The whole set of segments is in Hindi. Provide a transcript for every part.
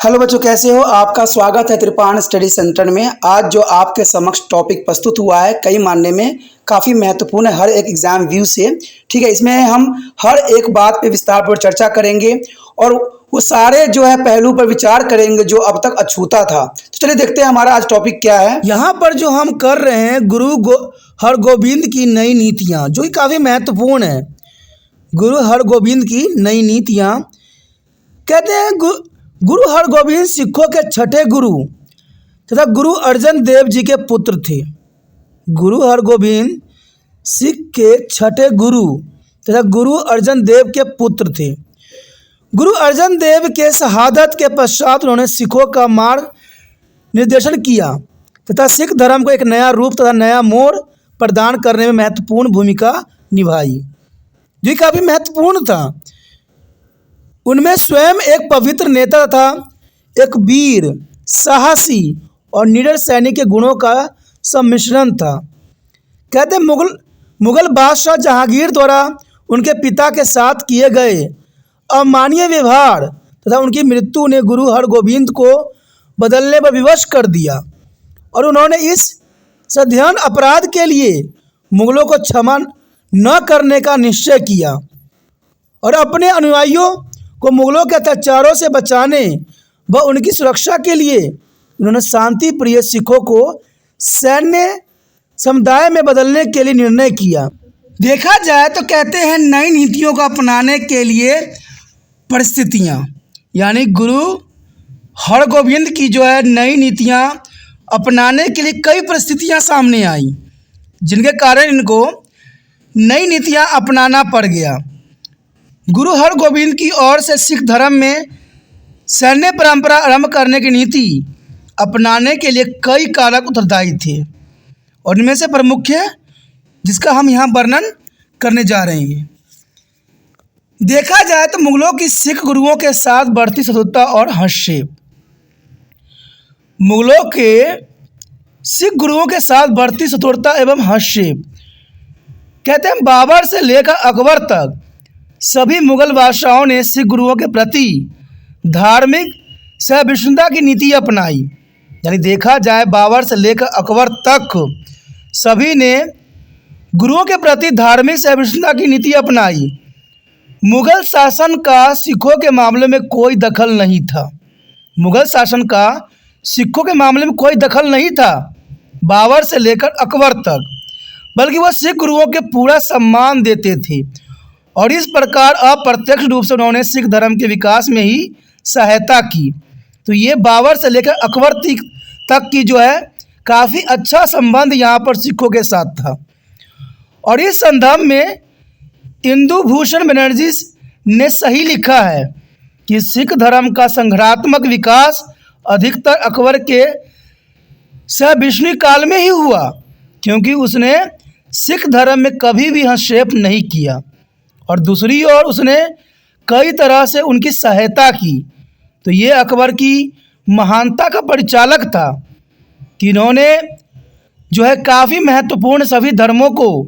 हेलो बच्चों, कैसे हो? आपका स्वागत है त्रिपाण स्टडी सेंटर में। आज जो आपके समक्ष टॉपिक प्रस्तुत हुआ है कई मानने में काफ़ी महत्वपूर्ण है हर एक एग्जाम व्यू से। ठीक है, इसमें हम हर एक बात पे विस्तार पर चर्चा करेंगे और वो सारे जो है पहलू पर विचार करेंगे जो अब तक अछूता था। तो चलिए देखते हैं हमारा आज टॉपिक क्या है। यहाँ पर जो हम कर रहे हैं हरगोविंद की नई नीतियाँ, जो कि काफ़ी महत्वपूर्ण है। गुरु हरगोविंद की नई नीतियाँ कहते हैं गुरु हरगोविंद सिखों के छठे गुरु तथा गुरु अर्जन देव जी के पुत्र थे। गुरु हरगोविंद सिख के छठे गुरु तथा गुरु अर्जन देव के पुत्र थे। गुरु अर्जन देव के शहादत के पश्चात उन्होंने सिखों का मार्ग निर्देशन किया तथा सिख धर्म को एक नया रूप तथा नया मोड़ प्रदान करने में महत्वपूर्ण भूमिका निभाई, जो काफ़ी महत्वपूर्ण था। उनमें स्वयं एक पवित्र नेता तथा एक वीर, साहसी और निडर सैनिक के गुणों का सम्मिश्रण था। कहते मुगल बादशाह जहांगीर द्वारा उनके पिता के साथ किए गए अमानवीय व्यवहार तथा उनकी मृत्यु ने गुरु हरगोविंद को बदलने पर विवश कर दिया और उन्होंने इस सदैव अपराध के लिए मुगलों को क्षमा न करने का निश्चय किया और अपने अनुयायियों को मुगलों के अत्याचारों से बचाने व उनकी सुरक्षा के लिए उन्होंने शांति प्रिय सिखों को सैन्य समुदाय में बदलने के लिए निर्णय किया। देखा जाए तो कहते हैं नई नीतियों को अपनाने के लिए परिस्थितियां, यानी गुरु हरगोविंद की जो है नई नीतियां अपनाने के लिए कई परिस्थितियां सामने आई, जिनके कारण इनको नई नीतियां अपनाना पड़ गया। गुरु हरगोविंद की ओर से सिख धर्म में सैन्य परंपरा आरंभ करने की नीति अपनाने के लिए कई कारक उत्तरदायी थे और इनमें से प्रमुख है जिसका हम यहाँ वर्णन करने जा रहे हैं। देखा जाए तो मुगलों की सिख गुरुओं के साथ बढ़ती शत्रुता और हस्तक्षेप। मुगलों के सिख गुरुओं के साथ बढ़ती शत्रुता एवं हस्तक्षेप। कहते हैं बाबर से लेकर अकबर तक सभी मुगल बादशाहों ने सिख गुरुओं के प्रति धार्मिक सहिष्णुता की नीति अपनाई। यानी देखा जाए बाबर से लेकर अकबर तक सभी ने गुरुओं के प्रति धार्मिक सहिष्णुता की नीति अपनाई। मुगल शासन का सिखों के मामले में कोई दखल नहीं था। मुगल शासन का सिखों के मामले में कोई दखल नहीं था बाबर से लेकर अकबर तक, बल्कि वह सिख गुरुओं के पूरा सम्मान देते थे और इस प्रकार अप्रत्यक्ष रूप से उन्होंने सिख धर्म के विकास में ही सहायता की। तो ये बाबर से लेकर अकबर तक की जो है काफ़ी अच्छा संबंध यहाँ पर सिखों के साथ था। और इस संदर्भ में इंदु भूषण बनर्जी ने सही लिखा है कि सिख धर्म का संघर्षात्मक विकास अधिकतर अकबर के सविष्णु काल में ही हुआ, क्योंकि उसने सिख धर्म में कभी भी हस्तक्षेप नहीं किया और दूसरी ओर उसने कई तरह से उनकी सहायता की। तो ये अकबर की महानता का परिचालक था कि इन्होंने जो है काफ़ी महत्वपूर्ण सभी धर्मों को,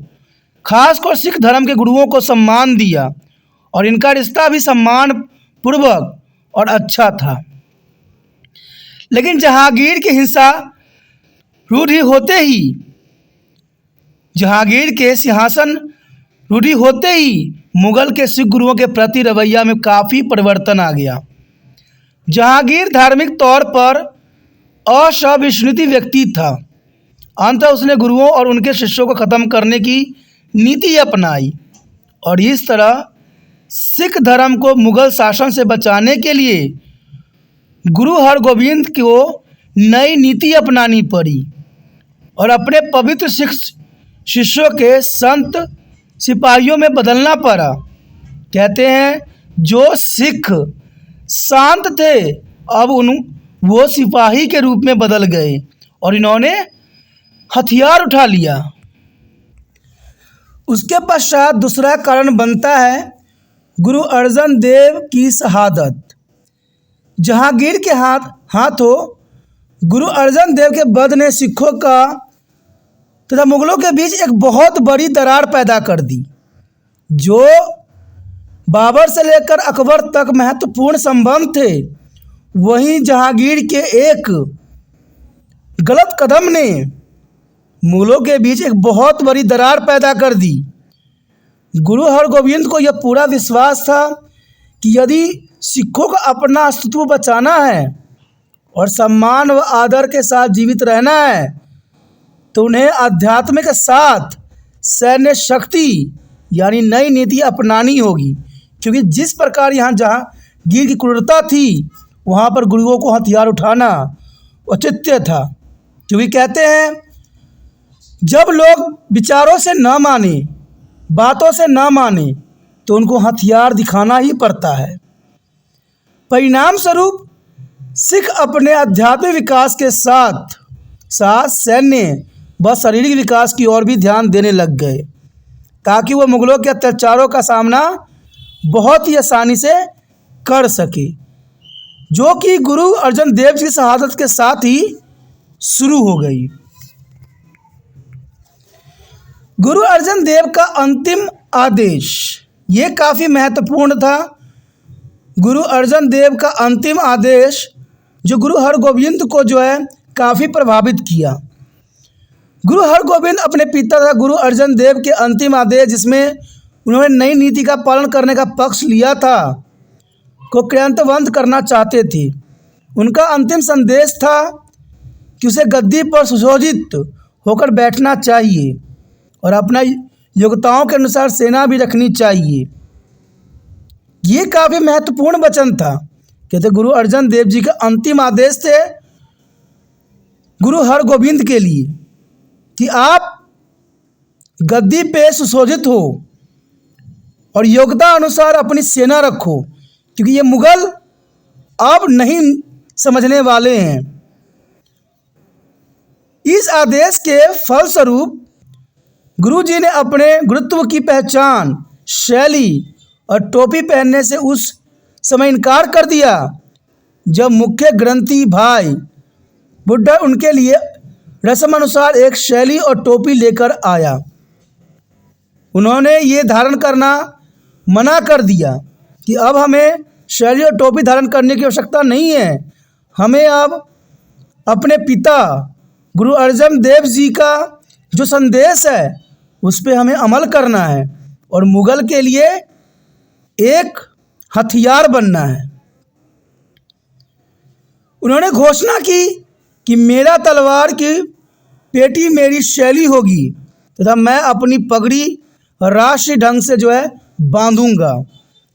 खासकर सिख धर्म के गुरुओं को सम्मान दिया और इनका रिश्ता भी सम्मान पूर्वक और अच्छा था। लेकिन जहांगीर की हिंसा रूढ़ी होते ही, जहांगीर के सिंहासन रूढ़ी होते ही मुगल के सिख गुरुओं के प्रति रवैया में काफ़ी परिवर्तन आ गया। जहांगीर धार्मिक तौर पर असहिष्णुत व्यक्ति था। अंततः उसने गुरुओं और उनके शिष्यों को ख़त्म करने की नीति अपनाई और इस तरह सिख धर्म को मुगल शासन से बचाने के लिए गुरु हरगोविंद को नई नीति अपनानी पड़ी और अपने पवित्र सिख शिष्यों के संत सिपाहियों में बदलना पड़ा। कहते हैं जो सिख शांत थे अब वो सिपाही के रूप में बदल गए और इन्होंने हथियार उठा लिया। उसके पश्चात दूसरा कारण बनता है गुरु अर्जन देव की शहादत। जहांगीर के हाथों गुरु अर्जन देव के वध ने सिखों का तथा मुगलों के बीच एक बहुत बड़ी दरार पैदा कर दी। जो बाबर से लेकर अकबर तक महत्वपूर्ण संबंध थे वहीं जहांगीर के एक गलत कदम ने मुगलों के बीच एक बहुत बड़ी दरार पैदा कर दी। गुरु हरगोविंद को यह पूरा विश्वास था कि यदि सिखों को अपना अस्तित्व बचाना है और सम्मान व आदर के साथ जीवित रहना है तो उन्हें अध्यात्म के साथ सैन्य शक्ति यानी नई नीति अपनानी होगी, क्योंकि जिस प्रकार यहाँ जहांगीर की क्रूरता थी वहाँ पर गुरुओं को हथियार उठाना औचित्य था। क्योंकि कहते हैं जब लोग विचारों से न माने, बातों से न माने तो उनको हथियार दिखाना ही पड़ता है। परिणाम स्वरूप सिख अपने आध्यात्मिक विकास के साथ साथ सैन्य व शारीरिक विकास की ओर भी ध्यान देने लग गए ताकि वह मुगलों के अत्याचारों का सामना बहुत ही आसानी से कर सके, जो कि गुरु अर्जन देव जी की शहादत के साथ ही शुरू हो गई। गुरु अर्जन देव का अंतिम आदेश ये काफ़ी महत्वपूर्ण था। गुरु अर्जन देव का अंतिम आदेश जो गुरु हरगोविंद को जो है काफ़ी प्रभावित किया। गुरु हरगोविंद अपने पिता तथा गुरु अर्जन देव के अंतिम आदेश जिसमें उन्होंने नई नीति का पालन करने का पक्ष लिया था को क्रियान्वयन करना चाहते थे। उनका अंतिम संदेश था कि उसे गद्दी पर सुशोभित होकर बैठना चाहिए और अपना योग्यताओं के अनुसार सेना भी रखनी चाहिए। ये काफ़ी महत्वपूर्ण वचन था। कहते गुरु अर्जन देव जी का अंतिम आदेश थे गुरु हरगोविंद के लिए कि आप गद्दी पे सुशोभित हो और योग्यता अनुसार अपनी सेना रखो, क्योंकि ये मुगल अब नहीं समझने वाले हैं। इस आदेश के फलस्वरूप गुरुजी ने अपने गुरुत्व की पहचान, शैली और टोपी पहनने से उस समय इनकार कर दिया जब मुख्य ग्रंथी भाई बुड्ढा उनके लिए रस्म अनुसार एक शैली और टोपी लेकर आया। उन्होंने ये धारण करना मना कर दिया कि अब हमें शैली और टोपी धारण करने की आवश्यकता नहीं है, हमें अब अपने पिता गुरु अर्जन देव जी का जो संदेश है उस पर हमें अमल करना है और मुगल के लिए एक हथियार बनना है। उन्होंने घोषणा की कि मेरा तलवार की पेटी मेरी शैली होगी तथा मैं अपनी पगड़ी राष्ट्रीय ढंग से जो है बांधूंगा।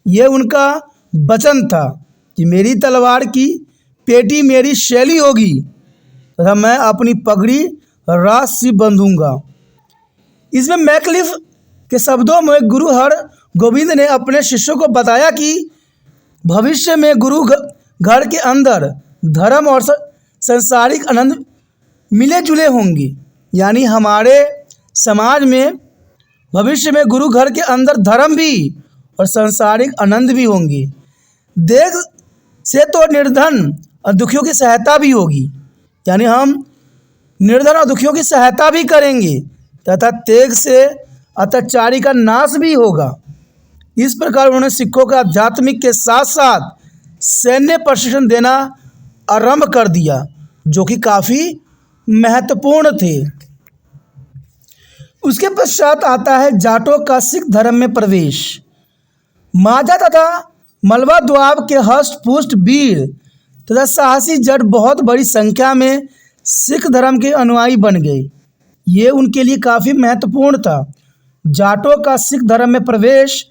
ये उनका वचन था कि मेरी तलवार की पेटी मेरी शैली होगी तथा मैं अपनी पगड़ी राष्ट्रीय बांधूंगा। इसमें मैकलिफ के शब्दों में गुरु हरगोविंद ने अपने शिष्यों को बताया कि भविष्य में गुरु घर के अंदर धर्म और सांसारिक आनंद मिले जुले होंगे, यानी हमारे समाज में भविष्य में गुरु घर के अंदर धर्म भी और सांसारिक आनंद भी होंगे। देश से तो निर्धन और दुखियों की सहायता भी होगी, यानी हम निर्धन और दुखियों की सहायता भी करेंगे तथा तेग से अत्याचारी का नाश भी होगा। इस प्रकार उन्होंने सिखों का आध्यात्मिक के साथ साथ सैन्य प्रशिक्षण देना आरंभ कर दिया, जो कि काफ़ी महत्वपूर्ण थे। उसके पश्चात आता है जाटों का सिख धर्म में प्रवेश। माझा तथा मलवा द्वाब के हष्ट पुष्ट वीर तथा साहसी जट बहुत बड़ी संख्या में सिख धर्म के अनुयायी बन गए। ये उनके लिए काफ़ी महत्वपूर्ण था। जाटों का सिख धर्म में प्रवेश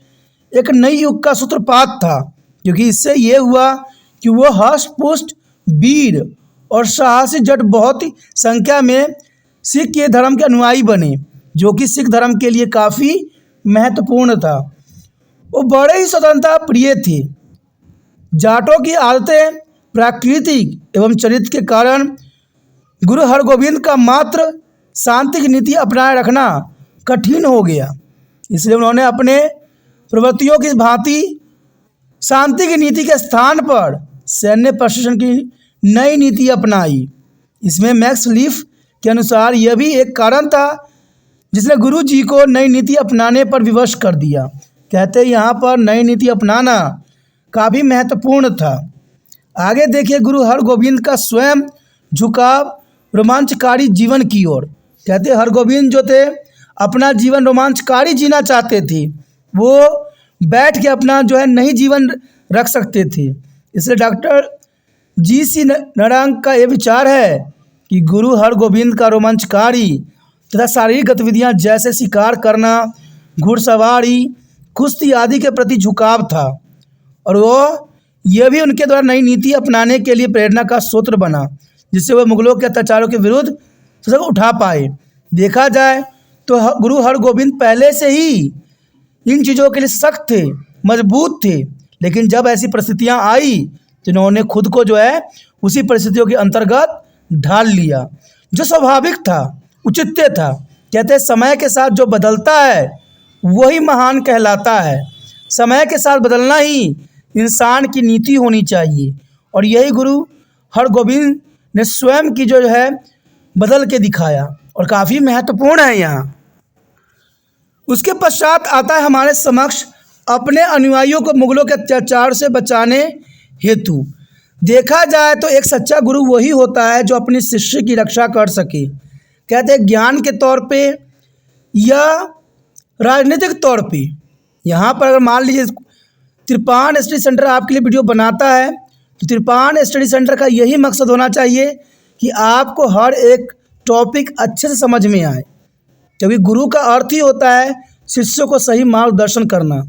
एक नई युग का सूत्रपात था, क्योंकि इससे ये हुआ कि वो हष्ट पुष्ट वीर और साहसी जट बहुत ही संख्या में सिख के धर्म के अनुयायी बने, जो कि सिख धर्म के लिए काफ़ी महत्वपूर्ण था। वो बड़े ही स्वतंत्रता प्रिय थे। जाटों की आदतें प्राकृतिक एवं चरित्र के कारण गुरु हरगोविंद का मात्र शांति की नीति अपनाए रखना कठिन हो गया, इसलिए उन्होंने अपने प्रवृत्तियों की भांति शांति की नीति के स्थान पर सैन्य प्रशासन की नई नीति अपनाई। इसमें मैक्स लीफ के अनुसार यह भी एक कारण था जिसने गुरु जी को नई नीति अपनाने पर विवश कर दिया। कहते हैं यहाँ पर नई नीति अपनाना काफ़ी महत्वपूर्ण था। आगे देखिए गुरु हरगोविंद का स्वयं झुकाव रोमांचकारी जीवन की ओर। कहते हरगोविंद जो थे अपना जीवन रोमांचकारी जीना चाहते थे, वो बैठ के अपना जो है नहीं जीवन रख सकते थे। इसलिए डॉक्टर जी.सी. नारायण का ये विचार है कि गुरु हरगोविंद का रोमांचकारी तथा शारीरिक गतिविधियां जैसे शिकार करना, घुड़सवारी, कुश्ती आदि के प्रति झुकाव था, और वो यह भी उनके द्वारा नई नीति अपनाने के लिए प्रेरणा का स्रोत बना, जिससे वह मुगलों के अत्याचारों के विरुद्ध सशक्त उठा पाए। देखा जाए तो गुरु हरगोविंद पहले से ही इन चीज़ों के लिए सख्त थे, मजबूत थे, लेकिन जब ऐसी परिस्थितियां आई तो इन्होंने खुद को जो है उसी परिस्थितियों के अंतर्गत ढाल लिया, जो स्वाभाविक था, उचित था। कहते हैं समय के साथ जो बदलता है वही महान कहलाता है। समय के साथ बदलना ही इंसान की नीति होनी चाहिए, और यही गुरु हरगोविंद ने स्वयं की जो है बदल के दिखाया, और काफ़ी महत्वपूर्ण है यहाँ। उसके पश्चात आता है हमारे समक्ष अपने अनुयायियों को मुगलों के अत्याचार से बचाने हेतु। देखा जाए तो एक सच्चा गुरु वही होता है जो अपने शिष्य की रक्षा कर सके। कहते हैं ज्ञान के तौर पे या राजनीतिक तौर पे। यहाँ पर अगर मान लीजिए त्रिपाण स्टडी सेंटर आपके लिए वीडियो बनाता है, तो त्रिपाण स्टडी सेंटर का यही मकसद होना चाहिए कि आपको हर एक टॉपिक अच्छे से समझ में आए, क्योंकि गुरु का अर्थ ही होता है शिष्यों को सही मार्गदर्शन करना।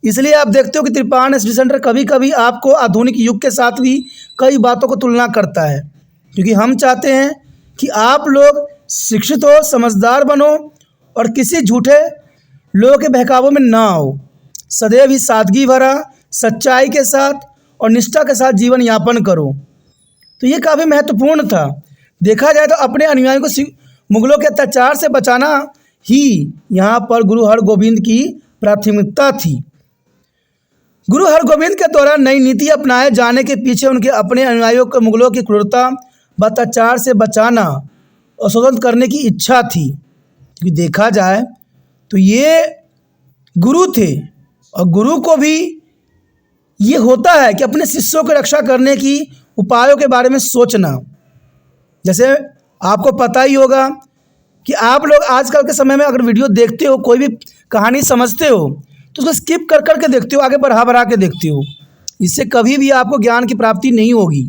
इसलिए आप देखते हो कि त्रिपाण स्टडी सेंटर कभी कभी आपको आधुनिक युग के साथ भी कई बातों को तुलना करता है, क्योंकि हम चाहते हैं कि आप लोग शिक्षित हो, समझदार बनो, और किसी झूठे लोगों के बहकावों में ना आओ। सदैव ही सादगी भरा, सच्चाई के साथ और निष्ठा के साथ जीवन यापन करो। तो ये काफ़ी महत्वपूर्ण था। देखा जाए तो अपने अनुयायियों को मुगलों के अत्याचार से बचाना ही यहाँ पर गुरु हरगोविंद की प्राथमिकता थी। गुरु हरगोविंद के द्वारा नई नीति अपनाए जाने के पीछे उनके अपने अनुयायियों को मुगलों की क्रूरता व अत्याचार से बचाना और स्वतंत्र करने की इच्छा थी। क्योंकि देखा जाए तो ये गुरु थे, और गुरु को भी ये होता है कि अपने शिष्यों की रक्षा करने की उपायों के बारे में सोचना। जैसे आपको पता ही होगा कि आप लोग आजकल के समय में अगर वीडियो देखते हो, कोई भी कहानी समझते हो, तो उसको स्किप कर कर के देखते हो, आगे बढ़ा के देखते हो। इससे कभी भी आपको ज्ञान की प्राप्ति नहीं होगी,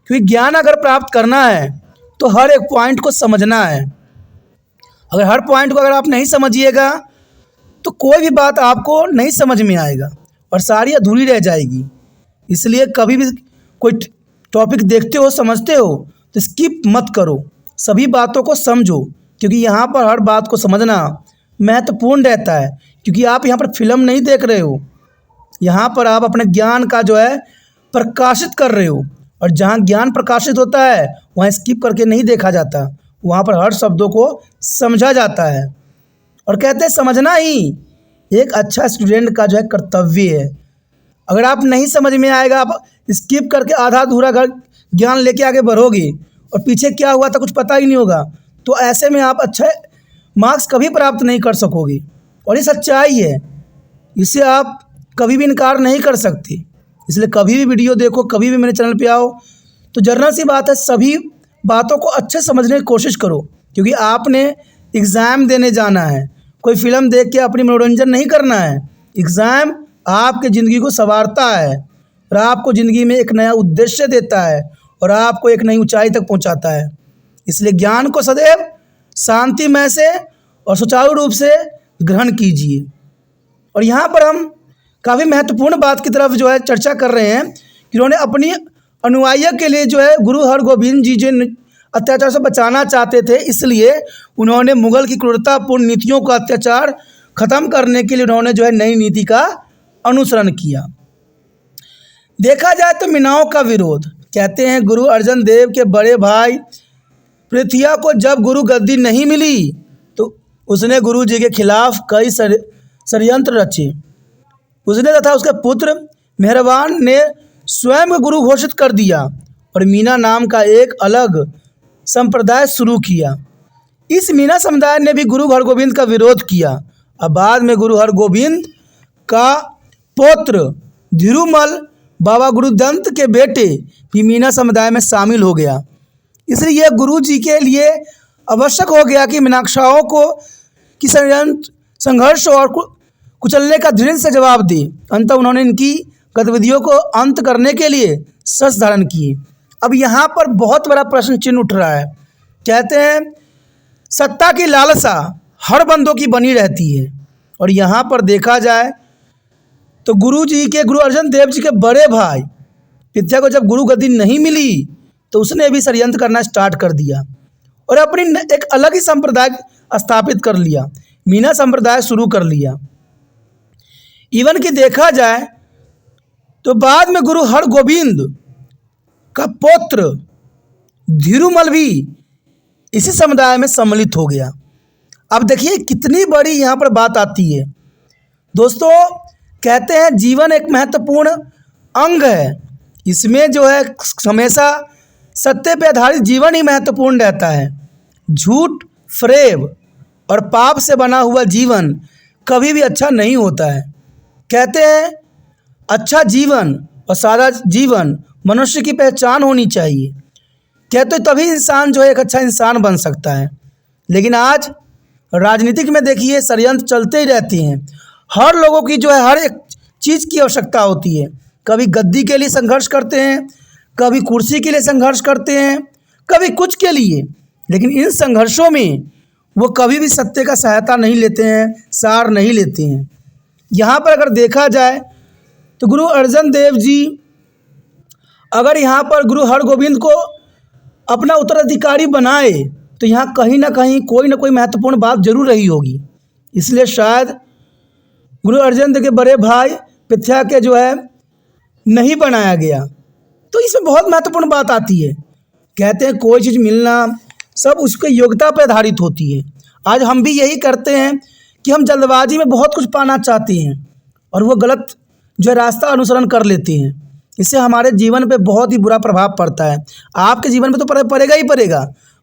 क्योंकि ज्ञान अगर प्राप्त करना है तो हर एक पॉइंट को समझना है। अगर हर पॉइंट को अगर आप नहीं समझिएगा तो कोई भी बात आपको नहीं समझ में आएगा और सारी अधूरी रह जाएगी। इसलिए कभी भी कोई टॉपिक देखते हो, समझते हो, तो स्किप मत करो, सभी बातों को समझो, क्योंकि यहाँ पर हर बात को समझना महत्वपूर्ण रहता है। क्योंकि आप यहाँ पर फिल्म नहीं देख रहे हो, यहाँ पर आप अपने ज्ञान का जो है प्रकाशित कर रहे हो, और जहाँ ज्ञान प्रकाशित होता है वहाँ स्किप करके नहीं देखा जाता, वहाँ पर हर शब्दों को समझा जाता है। और कहते हैं समझना ही एक अच्छा स्टूडेंट का जो है कर्तव्य है। अगर आप नहीं समझ में आएगा, आप स्किप करके आधा अधूरा ज्ञान लेके आगे बढ़ोगे और पीछे क्या हुआ था कुछ पता ही नहीं होगा, तो ऐसे में आप अच्छे मार्क्स कभी प्राप्त नहीं कर सकोगे। और ये सच्चाई है, इसे आप कभी भी इनकार नहीं कर सकते। इसलिए कभी भी वीडियो देखो, कभी भी मेरे चैनल पे आओ, तो जनरल सी बात है सभी बातों को अच्छे समझने की कोशिश करो, क्योंकि आपने एग्ज़ाम देने जाना है। कोई फिल्म देख के अपनी मनोरंजन नहीं करना है। एग्ज़ाम आपके ज़िंदगी को संवारता है और आपको ज़िंदगी में एक नया उद्देश्य देता है और आपको एक नई ऊंचाई तक पहुंचाता है। इसलिए ज्ञान को सदैव शांतिमय से और सुचारू रूप से ग्रहण कीजिए। और यहाँ पर हम काफ़ी महत्वपूर्ण बात की तरफ जो है चर्चा कर रहे हैं कि उन्होंने अपनी अनुयायियों के लिए जो है गुरु हरगोविंद जी जो अत्याचार से बचाना चाहते थे, इसलिए उन्होंने मुगल की क्रूरतापूर्ण नीतियों का अत्याचार ख़त्म करने के लिए उन्होंने जो है नई नीति का अनुसरण किया। देखा जाए तो मीनाओं का विरोध। कहते हैं गुरु अर्जन देव के बड़े भाई पृथ्विया को जब गुरु गद्दी नहीं मिली तो उसने गुरु जी के खिलाफ कई षड्यंत्र रचे। उसने तथा उसके पुत्र मेहरबान ने स्वयं गुरु घोषित कर दिया और मीना नाम का एक अलग संप्रदाय शुरू किया। इस मीना समुदाय ने भी गुरु हरगोविंद का विरोध किया। अब बाद में गुरु हरगोविंद का पौत्र धीरूमल बाबा गुरुदत्त के बेटे भी मीना समुदाय में शामिल हो गया। इसलिए यह गुरु जी के लिए आवश्यक हो गया कि मीनाक्षाओं को की संघर्ष और कुचलने का दृढ़ से जवाब दी। अंततः उन्होंने इनकी गतिविधियों को अंत करने के लिए शस्त्र धारण किए। अब यहाँ पर बहुत बड़ा प्रश्न चिन्ह उठ रहा है। कहते हैं सत्ता की लालसा हर बंदों की बनी रहती है, और यहाँ पर देखा जाए तो गुरु अर्जन देव जी के बड़े भाई पृथ्वी को जब गुरु गद्दी नहीं मिली तो उसने भी षड्यंत्र करना स्टार्ट कर दिया और अपनी एक अलग ही संप्रदाय स्थापित कर लिया, मीना संप्रदाय शुरू कर लिया। इवन कि देखा जाए तो बाद में गुरु हरगोविंद का पौत्र धीरूमल भी इसी समुदाय में सम्मिलित हो गया। अब देखिए कितनी बड़ी यहाँ पर बात आती है। दोस्तों कहते हैं जीवन एक महत्वपूर्ण अंग है, इसमें जो है हमेशा सत्य पे आधारित जीवन ही महत्वपूर्ण रहता है। झूठ, फ्रेब और पाप से बना हुआ जीवन कभी भी अच्छा नहीं होता है। कहते हैं अच्छा जीवन और सादा जीवन मनुष्य की पहचान होनी चाहिए। कहते तभी इंसान जो है एक अच्छा इंसान बन सकता है। लेकिन आज राजनीतिक में देखिए षड्यंत्र चलते ही रहते हैं। हर लोगों की जो है हर एक चीज़ की आवश्यकता होती है। कभी गद्दी के लिए संघर्ष करते हैं, कभी कुर्सी के लिए संघर्ष करते हैं, कभी कुछ के लिए, लेकिन इन संघर्षों में वो कभी भी सत्य का सहायता नहीं लेते हैं, सार नहीं लेते हैं। यहाँ पर अगर देखा जाए तो गुरु अर्जन देव जी अगर यहाँ पर गुरु हरगोविंद को अपना उत्तराधिकारी बनाए तो यहाँ कहीं ना कहीं कोई ना कोई महत्वपूर्ण बात जरूर रही होगी। इसलिए शायद गुरु अर्जन देव के बड़े भाई पृथ्वी के जो है नहीं बनाया गया। तो इसमें बहुत महत्वपूर्ण बात आती है। कहते हैं कोई चीज़ मिलना सब उसके योग्यता पर आधारित होती है। आज हम भी यही करते हैं कि हम जल्दबाजी में बहुत कुछ पाना चाहते हैं और वो गलत जो है रास्ता अनुसरण कर लेते हैं। इससे हमारे जीवन पे बहुत ही बुरा प्रभाव पड़ता है। आपके जीवन पे तो पड़ेगा ही पड़ेगा,